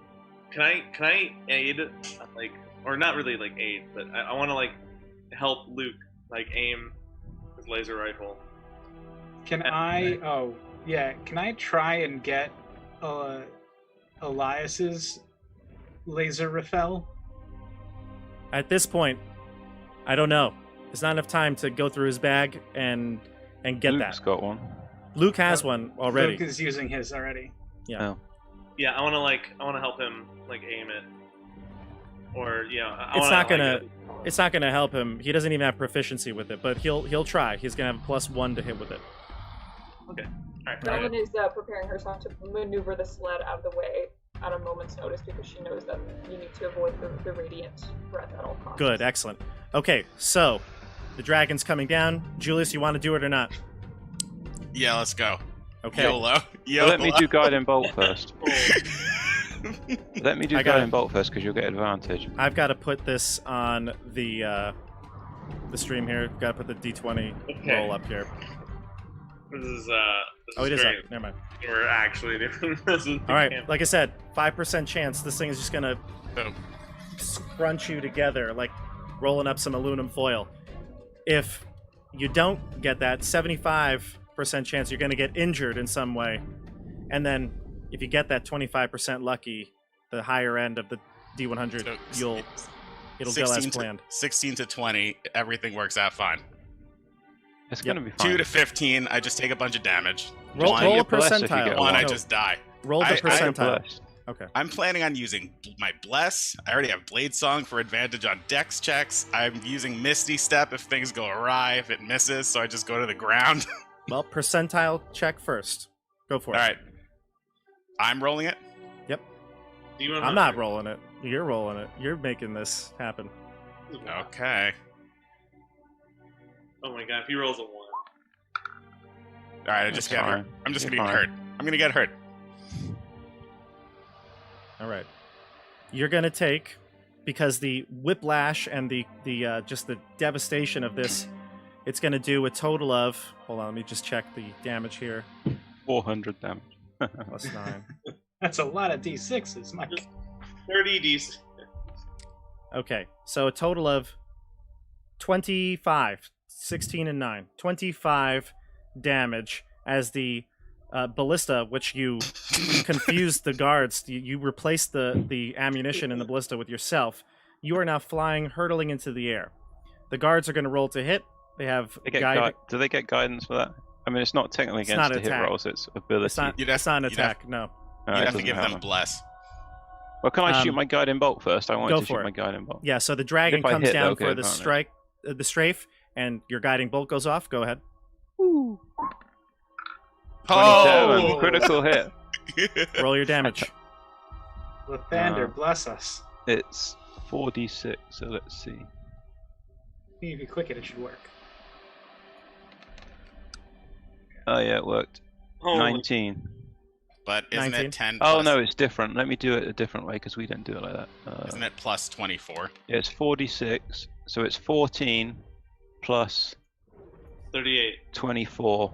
Can I aid, or not really aid, but I want to help Luke aim his laser rifle. Can I? Oh, yeah. Can I try and get Elias's laser rifle? At this point, I don't know. There's not enough time to go through his bag and get Luke's that. got one. Luke has one already. Luke is using his already. Yeah. Oh. Yeah, I want to help him aim it. Or It's not gonna help him. He doesn't even have proficiency with it, but he'll try. He's gonna have a +1 to hit with it. Okay. All right. Dragon is preparing herself to maneuver the sled out of the way at a moment's notice because she knows that you need to avoid the radiant breath at all costs. Good, excellent. Okay, so the dragon's coming down. Julius, you want to do it or not? Yeah, let's go. Okay. YOLO. Well, let me do Guiding Bolt first. Let me do Guiding Bolt first because you'll get advantage. I've got to put this on the stream here. Got to put the D20 roll up here. This is It is up. great. Never mind. We're actually doing this. All right, like I said, 5% chance this thing is just gonna Boom. scrunch you together, like rolling up some aluminum foil. If you don't get that, 75% chance you're gonna get injured in some way, and then if you get that 25% lucky, the higher end of the D100, So it'll go as planned. 16 to 20, everything works out fine. It's gonna be fine. 2 to 15, I just take a bunch of damage. Roll One, a get blessed if you percentile. get one, I No, just die. roll the I- percentile. Blessed. Okay. I'm planning on using my Bless. I already have Blade Song for advantage on Dex checks. I'm using Misty Step if things go awry, if it misses, so I just go to the ground. Well, percentile check first. Go for it. All right. I'm rolling it. I'm not rolling it. You're rolling it. You're making this happen. Okay. Oh my god, if he rolls a 1. All right, I'm just That's gonna fine. get You're hurt. fine. I'm gonna get hurt. All right. You're gonna take, because the whiplash and the just the devastation of this, it's gonna do a total of. Hold on, let me just check the damage here. 400 damage. +9. That's a lot of D6s, Mike. 30 DC. Okay, so a total of 25, 16 and 9, 25 damage as the ballista, which you confused the guards. You replaced the ammunition in the ballista with yourself. You are now flying, hurtling into the air. The guards are going to roll to hit. They have Do they get guidance for that? I mean, it's not technically It's against not the hit attack. rolls, it's ability. It's not an attack. No. No, You'd it have to doesn't give them happen. Bless. Well, can I shoot Um, my Guiding Bolt first? I wanted go to for shoot it. my Guiding Bolt. Yeah. So the dragon If I comes hit, down they'll for get the advantage. the strafe, and your guiding bolt goes off. Go ahead. 27, Oh! critical hit. Roll your damage. Lathander, bless us. It's 4d6, so let's see. If you click it, it should work. Oh yeah, it worked. Holy 19. But isn't 19? it 10 Oh plus, no, it's different. Let me do it a different way because we don't do it like that. isn't it plus 24? Yeah, it's 4d6, so it's 14 plus 38. 24,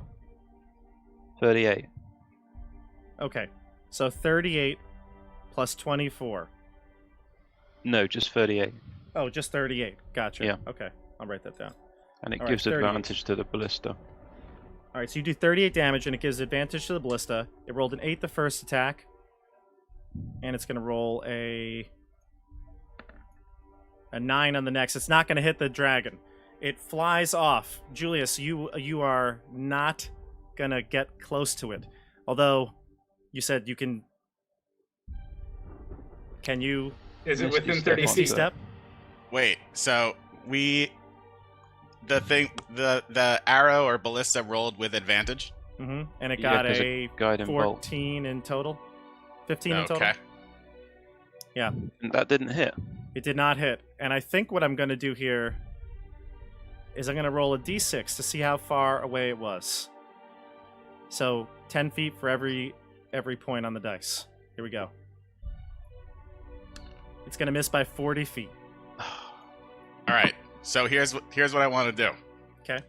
38. Okay. So 38 plus 24. No, just 38, Oh, just 38. Gotcha. Yeah. Okay. I'll write that down. and it All right, gives 38. advantage to the ballista. All right, so you do 38 damage, and it gives advantage to the ballista. It rolled an 8 the first attack, and it's going to roll a 9 on the next. It's not going to hit the dragon. It flies off. Julius, you are not going to get close to it. Although, you said you can... Can you... Is it Misty within step 30 onto Misty feet? it. step? Wait, so the arrow or ballista rolled with advantage? Mm-hmm. And it Yeah, got 'cause a guiding bolt. 14 in total. 15 in total. Okay. And that didn't hit. It did not hit. And I think what I'm going to do here is I'm going to roll a d6 to see how far away it was. So 10 feet for every point on the dice. Here we go. It's going to miss by 40 feet. All right. So here's what I want to do. Okay.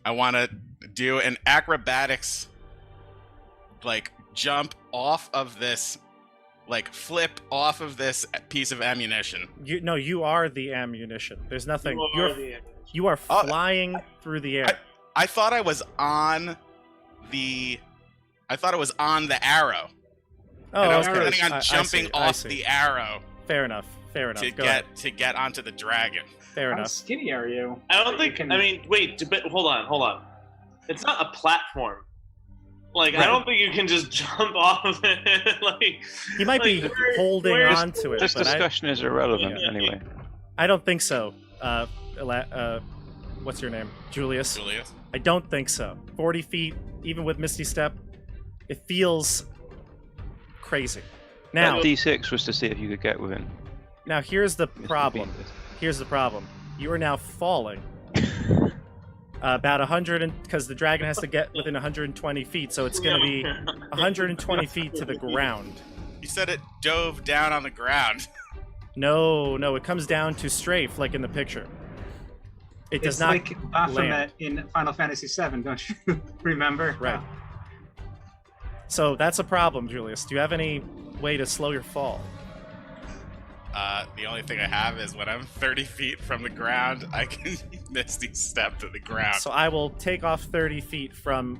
I want to do an acrobatics, like jump off of this, like flip off of this piece of ammunition. You are the ammunition. There's nothing. You You are Oh, flying through the air. I thought I was on the arrow. Oh, and I was okay. planning on I jumping see, I off see. the arrow Fair enough. Fair enough. to Go ahead. get onto the dragon. Fair How enough. skinny are you? I don't You think. can- I mean, wait. But hold on. It's not a platform. Like, Right. I don't think you can just jump off of it. Like, He might be like, holding where's- on to it. This but discussion is irrelevant Yeah. anyway. I don't think so. What's your name? Julius? Julius. I don't think so. 40 feet, even with Misty Step, it feels crazy. Now, That d6 was to see if you could get within. here's the Mr. problem. Bean. Here's the problem. You are now falling. About 100, because the dragon has to get within 120 feet, so it's going to be 120 feet to the ground. You said it dove down on the ground. No, it comes down to strafe, like in the picture. It does It's not like Baphomet land. in Final Fantasy VII, don't you remember? Right. So that's a problem, Julius. Do you have any way to slow your fall? The only thing I have is when I'm 30 feet from the ground, I can misty step to the ground. So I will take off 30 feet from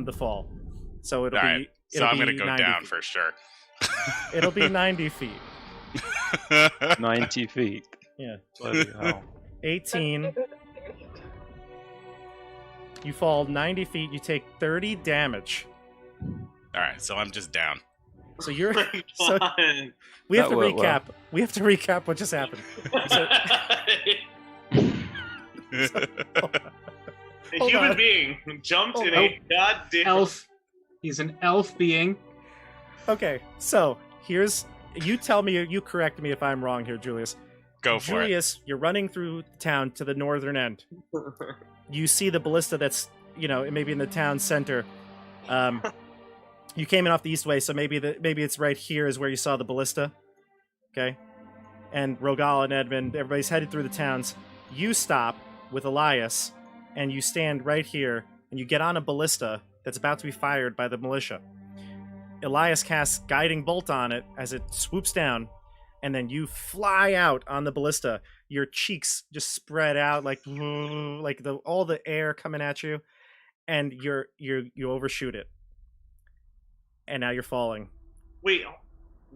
the fall. So it'll All be. right. So it'll I'm be gonna go 90 down feet. for sure. It'll be 90 feet. 90 feet. Yeah. Bloody hell. 18. You fall 90 feet. You take 30 damage. All right, so I'm just down. So you're. God. So we have That to worked well. recap. We have to recap what just happened. So, A Hold human on. being jumped Hold in on. a goddamn Elf. He's an elf being. okay. So here's. You tell me. You correct me if I'm wrong here, Julius. Go for it. Julius, you're running through town to the northern end. You see the ballista that's, maybe in the town center. You came in off the east way, so maybe it's right here is where you saw the ballista. Okay? And Rogal and Edmund, everybody's headed through the towns. You stop with Elias, and you stand right here, and you get on a ballista that's about to be fired by the militia. Elias casts Guiding Bolt on it as it swoops down, and then you fly out on the ballista. Your cheeks just spread out like all the air coming at you, and you overshoot it. And now you're falling. Wait.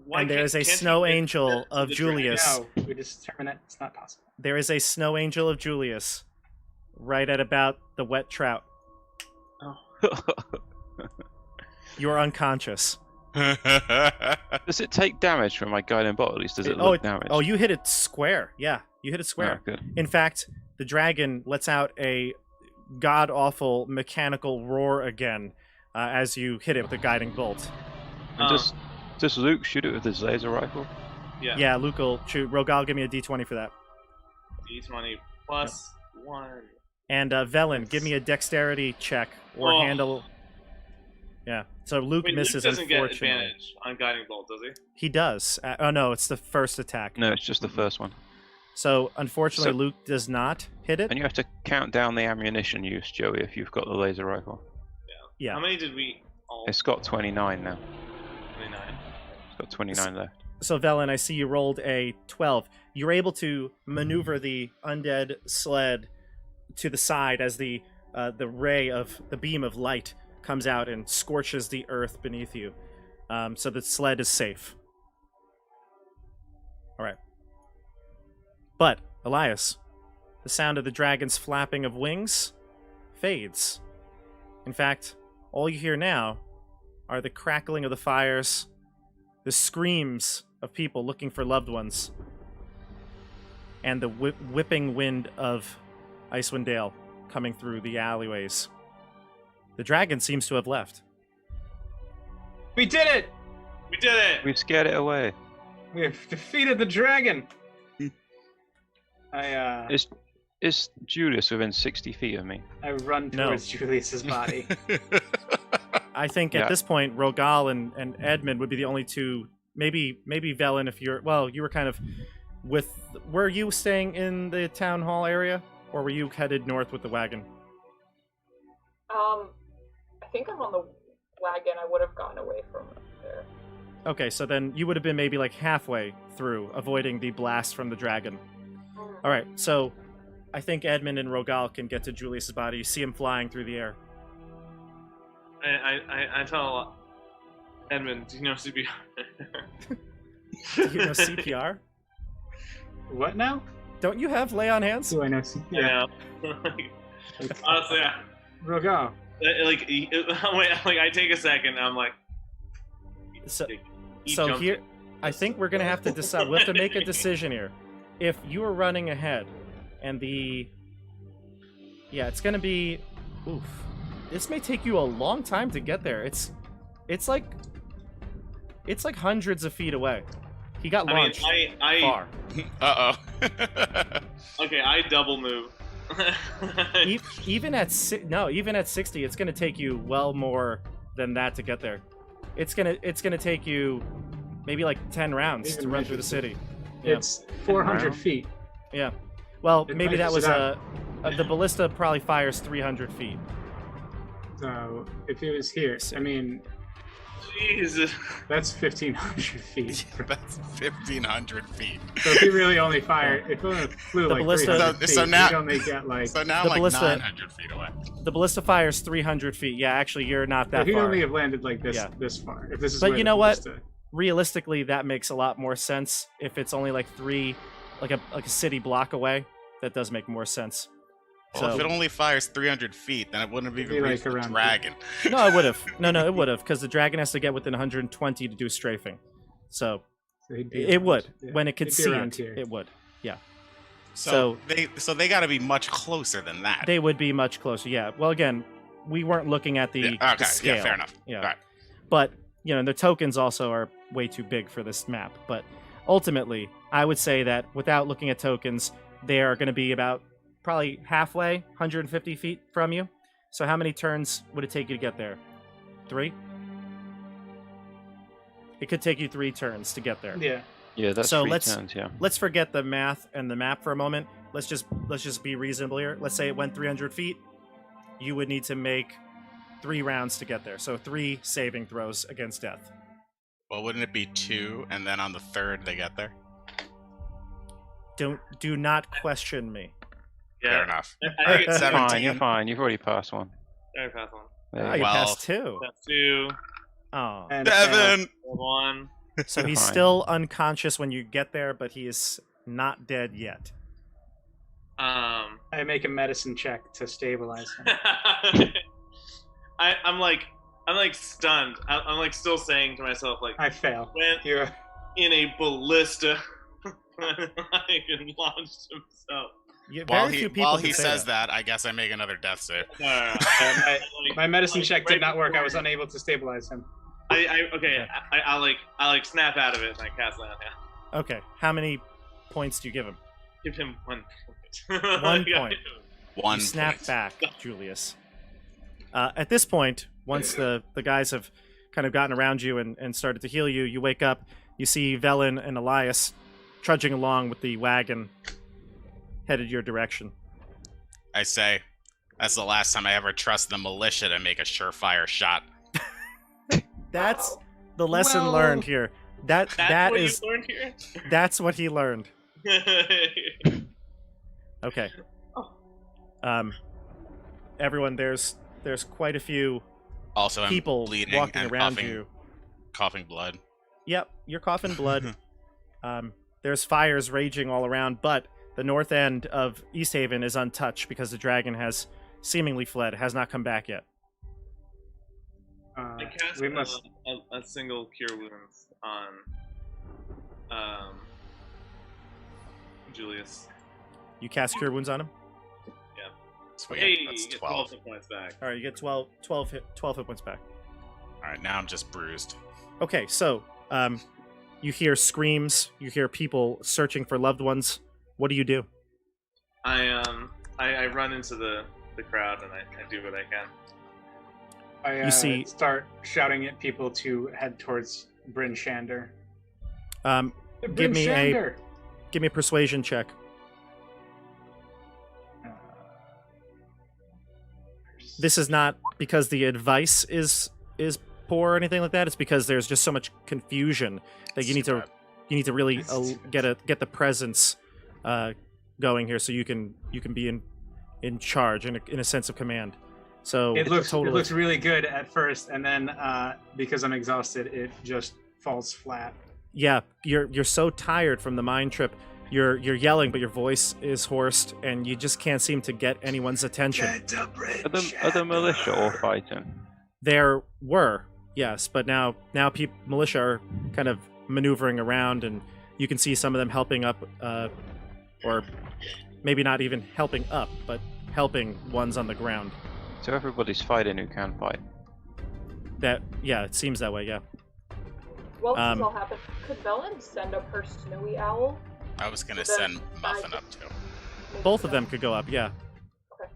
Why And there is a can't you snow get angel to of the Julius. No, we just determined that it's not possible. There is a snow angel of Julius right at about the wet trout. You're unconscious. Does it take damage from my guiding bolt? At least does it Oh, look damaged? Oh, you hit it square. Yeah, you hit it square. Oh, good. In fact, the dragon lets out a god-awful mechanical roar again as you hit it with the guiding bolt. And does Luke shoot it with his laser rifle? Yeah, Luke will shoot. Rogal, give me a d20 for that. D20 plus 1. And Velen, give me a dexterity check or handle. Yeah. So Luke Wait, misses. Luke doesn't get unfortunately. advantage on guiding bolt, does he? He does. Oh no, it's the first attack. No, it's just the first one. So unfortunately, So- Luke does not hit it. And you have to count down the ammunition use, Joey, if you've got the laser rifle. Yeah. How many did we all? It's got 29 now. 29. It's got 29 left. So Velen, I see you rolled a 12. You're able to maneuver the undead sled to the side as the beam of light comes out and scorches the earth beneath you. So the sled is safe. All right. But Elias, the sound of the dragon's flapping of wings fades. In fact, all you hear now are the crackling of the fires, the screams of people looking for loved ones, and the whipping wind of Icewind Dale coming through the alleyways. The dragon seems to have left. We did it! We did it! We've scared it away. We have defeated the dragon. Is Julius within 60 feet of me? I run No. towards Julius's body. I think Yeah. at this point, Rogal and Edmund would be the only two. Maybe Velen, if you're... Well, you were kind of with... Were you staying in the town hall area? Or were you headed north with the wagon? I think I'm on the wagon. I would have gotten away from there. Okay, so then you would have been maybe like halfway through, avoiding the blast from the dragon. All right, so I think Edmund and Rogal can get to Julius's body. You see him flying through the air. I tell Edmund, do you know CPR? Do you know CPR? What now? Don't you have lay on hands? Do I know CPR? Yeah. Honestly, Rogal. I take a second. I'm like, So, he so jumped here, in. I think we're gonna have to decide. We have to make a decision here. If you are running ahead, and it's gonna be, oof. This may take you a long time to get there. It's like hundreds of feet away. He got launched far. Okay, I double move. Even at 60, it's gonna take you well more than that to get there. It's gonna take you maybe like 10 rounds Even to run through the city. Yeah. It's 400 feet. Yeah. Well, It maybe that measures was it the ballista probably fires 300 feet. So if it was here, I mean, Jesus. that's 1,500 feet. That's 1,500 feet. So if he really only fired, if he only flew The like ballista- 300 feet, so now- he'd only get like. So now The I'm like ballista- 900 feet away. The ballista fires 300 feet. Yeah, actually, you're not that He'd far. only have landed like this, Yeah. this far. If this is But where you the know what? ballista- Realistically, that makes a lot more sense. If it's only like a city block away, that does make more sense. Well, if So it only fires 300 feet, then it wouldn't have It'd be even like reached the around- dragon. no, it would have. No, it would have, because the dragon has to get within 120 to do strafing. So So he'd be it would around- yeah. when it could He'd be see around it. here. It would. So they got to be much closer than that. They would be much closer. Yeah. Well, again, we weren't looking at the, Yeah, okay, the scale. yeah, fair enough. Yeah. All right. But the tokens also are way too big for this map. But ultimately, I would say that without looking at tokens, they are going to be about probably halfway, 150 feet from you. So how many turns would it take you to get there? 3? It could take you 3 turns to get there. Yeah. Yeah, that's So 3 let's- turns, yeah. Let's forget the math and the map for a moment. Let's just be reasonable here. Let's say it went 300 feet. You would need to make 3 rounds to get there. So 3 saving throws against death. Well, wouldn't it be 2, and then on the 3rd they get there? Do not question me. Fair enough. I think it's Seven. 17. Fine, you're fine. You've already passed one. Sorry, pass one. There Oh, you you go. Well- passed 2. That's 2. Oh. And, Devin! One. So he's Fine. still unconscious when you get there, but he is not dead yet. I make a medicine check to stabilize him. I'm like stunned. I'm like still saying to myself like, I fail. went You're in a ballista and launched himself. Very few people While can he say says that, I guess I make another death save. No. my medicine like, check right did not work. I before- was unable to stabilize him. I snap out of it and I cast lay on him. Okay. How many points do you give him? Give him 1 point. 1 point. One You snap point. back, Julius. At this point, once the guys have kind of gotten around you and started to heal you, you wake up. You see Velen and Elias trudging along with the wagon headed your direction. I say, that's the last time I ever trust the militia to make a surefire shot. That's the lesson learned here. That's what is you learned here? that's what he learned. Okay. Everyone, there's quite a few Also, I'm people bleeding walking and around coughing, you. coughing blood. Yep, you're coughing blood. There's fires raging all around, but the north end of East Haven is untouched because the dragon has seemingly fled, has not come back yet. I cast we must. a single cure wounds on Julius. You cast Cure Wounds on him? Sweet. Hey, That's you get 12. 12 hit points back. All right, you get 12 hit points back. All right, now I'm just bruised. Okay, so you hear screams, you hear people searching for loved ones. What do you do? I run into the crowd and I do what I can. I You see- start shouting at people to head towards Bryn Shander. Give me a persuasion check. This is not because the advice is poor or anything like that. It's because there's just so much confusion that you need to really get the presence going here, so you can be in charge in a sense of command. So It looks totally. it looks really good at first, and then because I'm exhausted, it just falls flat. Yeah, you're so tired from the mind trip. You're yelling, but your voice is hoarse, and you just can't seem to get anyone's attention. Are the militia all fighting? There were, yes, but now militia are kind of maneuvering around, and you can see some of them helping up, or maybe not even helping up, but helping ones on the ground. So everybody's fighting who can fight. It seems that way, yeah. Well, this all happened. Could Velen send up her snowy owl? I was going to So then send Muffin up too. Maybe Both of so. them could go up, yeah. Okay.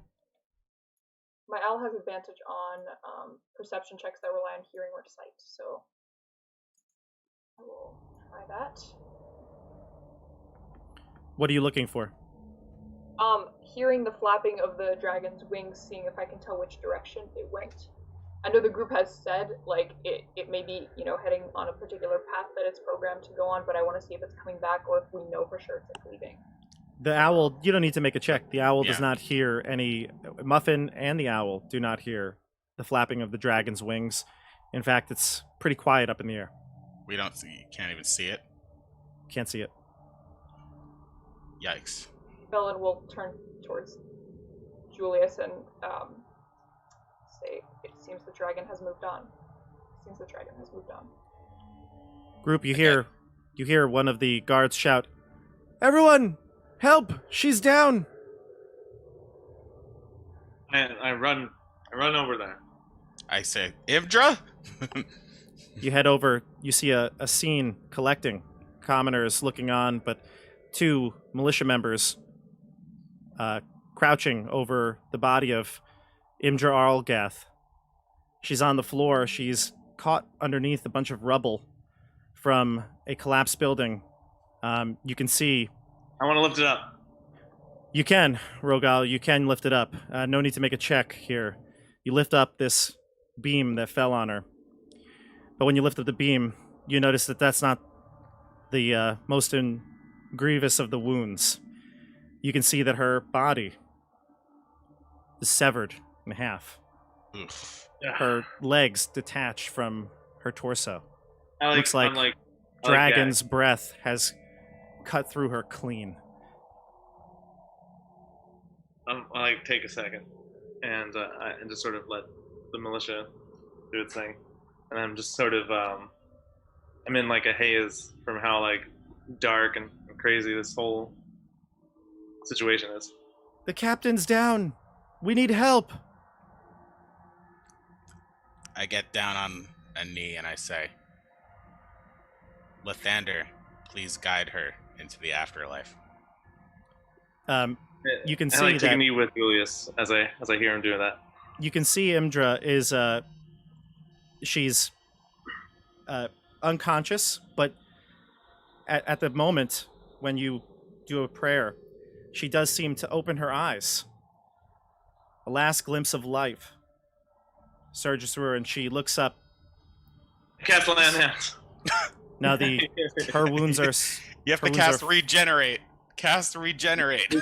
My owl has advantage on perception checks that rely on hearing or sight, so I will try that. What are you looking for? Hearing the flapping of the dragon's wings, seeing if I can tell which direction it went. I know the group has said, like, it may be, heading on a particular path that it's programmed to go on, but I want to see if it's coming back or if we know for sure it's leaving. The owl, you don't need to make a check. The owl does Yeah. not hear any. Muffin and the owl do not hear the flapping of the dragon's wings. In fact, it's pretty quiet up in the air. We don't see, can't even see it. Can't see it. Yikes. Velen will turn towards Julius and say, it seems the dragon has moved on. Group, you hear one of the guards shout, "Everyone, help! She's down!" I run over there. I say, Ivdra? You head over, you see a scene collecting. Commoners looking on, but two militia members crouching over the body of Imdra Arlgath. She's on the floor. She's caught underneath a bunch of rubble from a collapsed building. You can see... I want to lift it up. You can, Rogal. You can lift it up. No need to make a check here. You lift up this beam that fell on her. But when you lift up the beam, you notice that that's not the most grievous of the wounds. You can see that her body is severed in half. Oof. Her legs detached from her torso. Looks I'm like dragon's breath has cut through her clean. I take a second and just sort of let the militia do its thing, and I'm just sort of I'm in like a haze from how like dark and crazy this whole situation is. The captain's down. We need help. I get down on a knee and I say, Lathander, please guide her into the afterlife. You can I see like that taking you with Julius as I hear him doing that. you can see Imdra is she's unconscious, but at the moment when you do a prayer, she does seem to open her eyes. A last glimpse of life surges through her, and she looks up. Cast land hands. Now her wounds are You have her to wounds cast are- regenerate. Cast regenerate.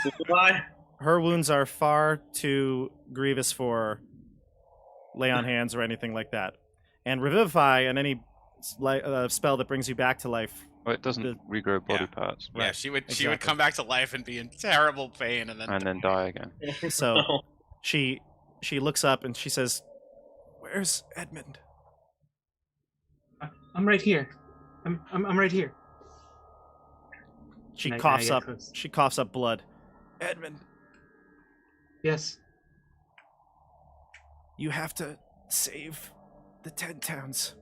her wounds are far too grievous for lay on hands or anything like that. And revivify and any spell that brings you back to life. Well, it doesn't regrow body parts Yeah, Right, she would exactly. come back to life and be in terrible pain and then die again. So she looks up and she says, "Where's Edmund?" I'm right here. I'm right here. She And I coughs get up. close. She coughs up blood. Edmund, Yes. you have to save the 10 towns.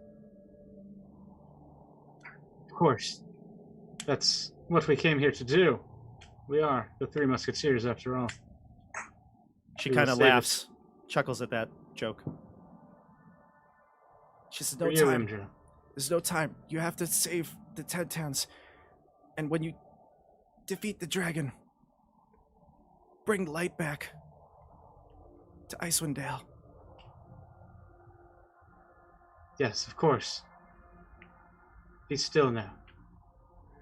Of course. That's what we came here to do. We are the Three Musketeers, after all. She We will kind of save laughs, chuckles at that joke. She says, For "No you, time. Imdra. There's no time. You have to save the 10 towns. And when you defeat the dragon, bring light back to Icewind Dale." Yes, of course. Be still now.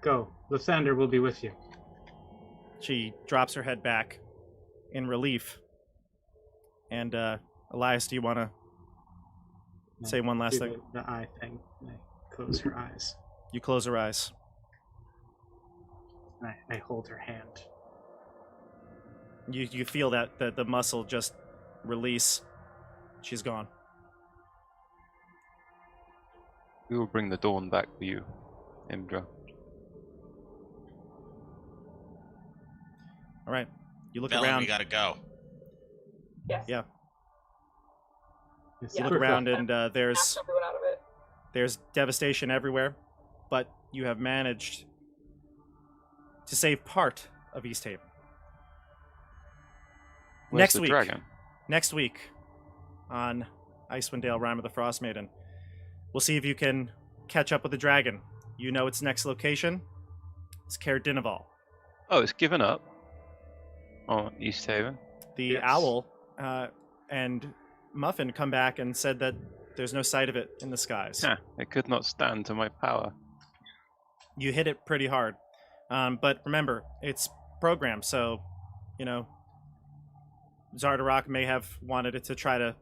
Go. Lathander will be with you. She drops her head back in relief. And Elias, do you want to say one last Do thing? The eye thing. I close her eyes. You close her eyes. And I hold her hand. You feel that the muscle just release. She's gone. We will bring the dawn back for you, Imdra. All right. You look Velen, around. we gotta go. Yes. Yeah. Yes, You Yeah. look around and Snap there's everyone out of it. devastation everywhere, but you have managed to save part of East Haven. Where's Next the week. dragon? Next week on Icewind Dale, Rime of the Frostmaiden, we'll see if you can catch up with the dragon. You know its next location. It's Caer Dineval. Oh, it's given up. Oh, East Haven. The Yes. owl and Muffin come back and said that there's no sight of it in the skies. Yeah, it could not stand to my power. You hit it pretty hard. But remember, it's programmed, so, you know, Zardarok may have wanted it to try to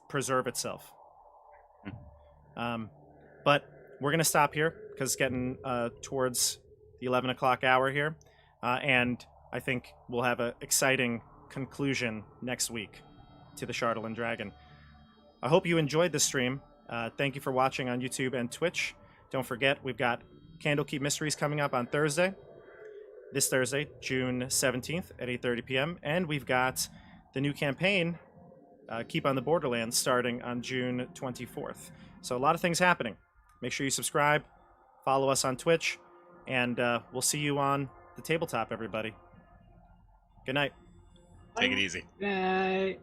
preserve itself. But we're going to stop here because it's getting towards the 11 o'clock hour here. And I think we'll have an exciting conclusion next week to the Chardalyn Dragon. I hope you enjoyed this stream. Thank you for watching on YouTube and Twitch. Don't forget, we've got Candlekeep Mysteries coming up on Thursday. This Thursday, June 17th at 8:30 p.m. And we've got the new campaign, Keep on the Borderlands, starting on June 24th. So a lot of things happening. Make sure you subscribe, follow us on Twitch, and we'll see you on the tabletop, everybody. Good night. Take it easy. Bye.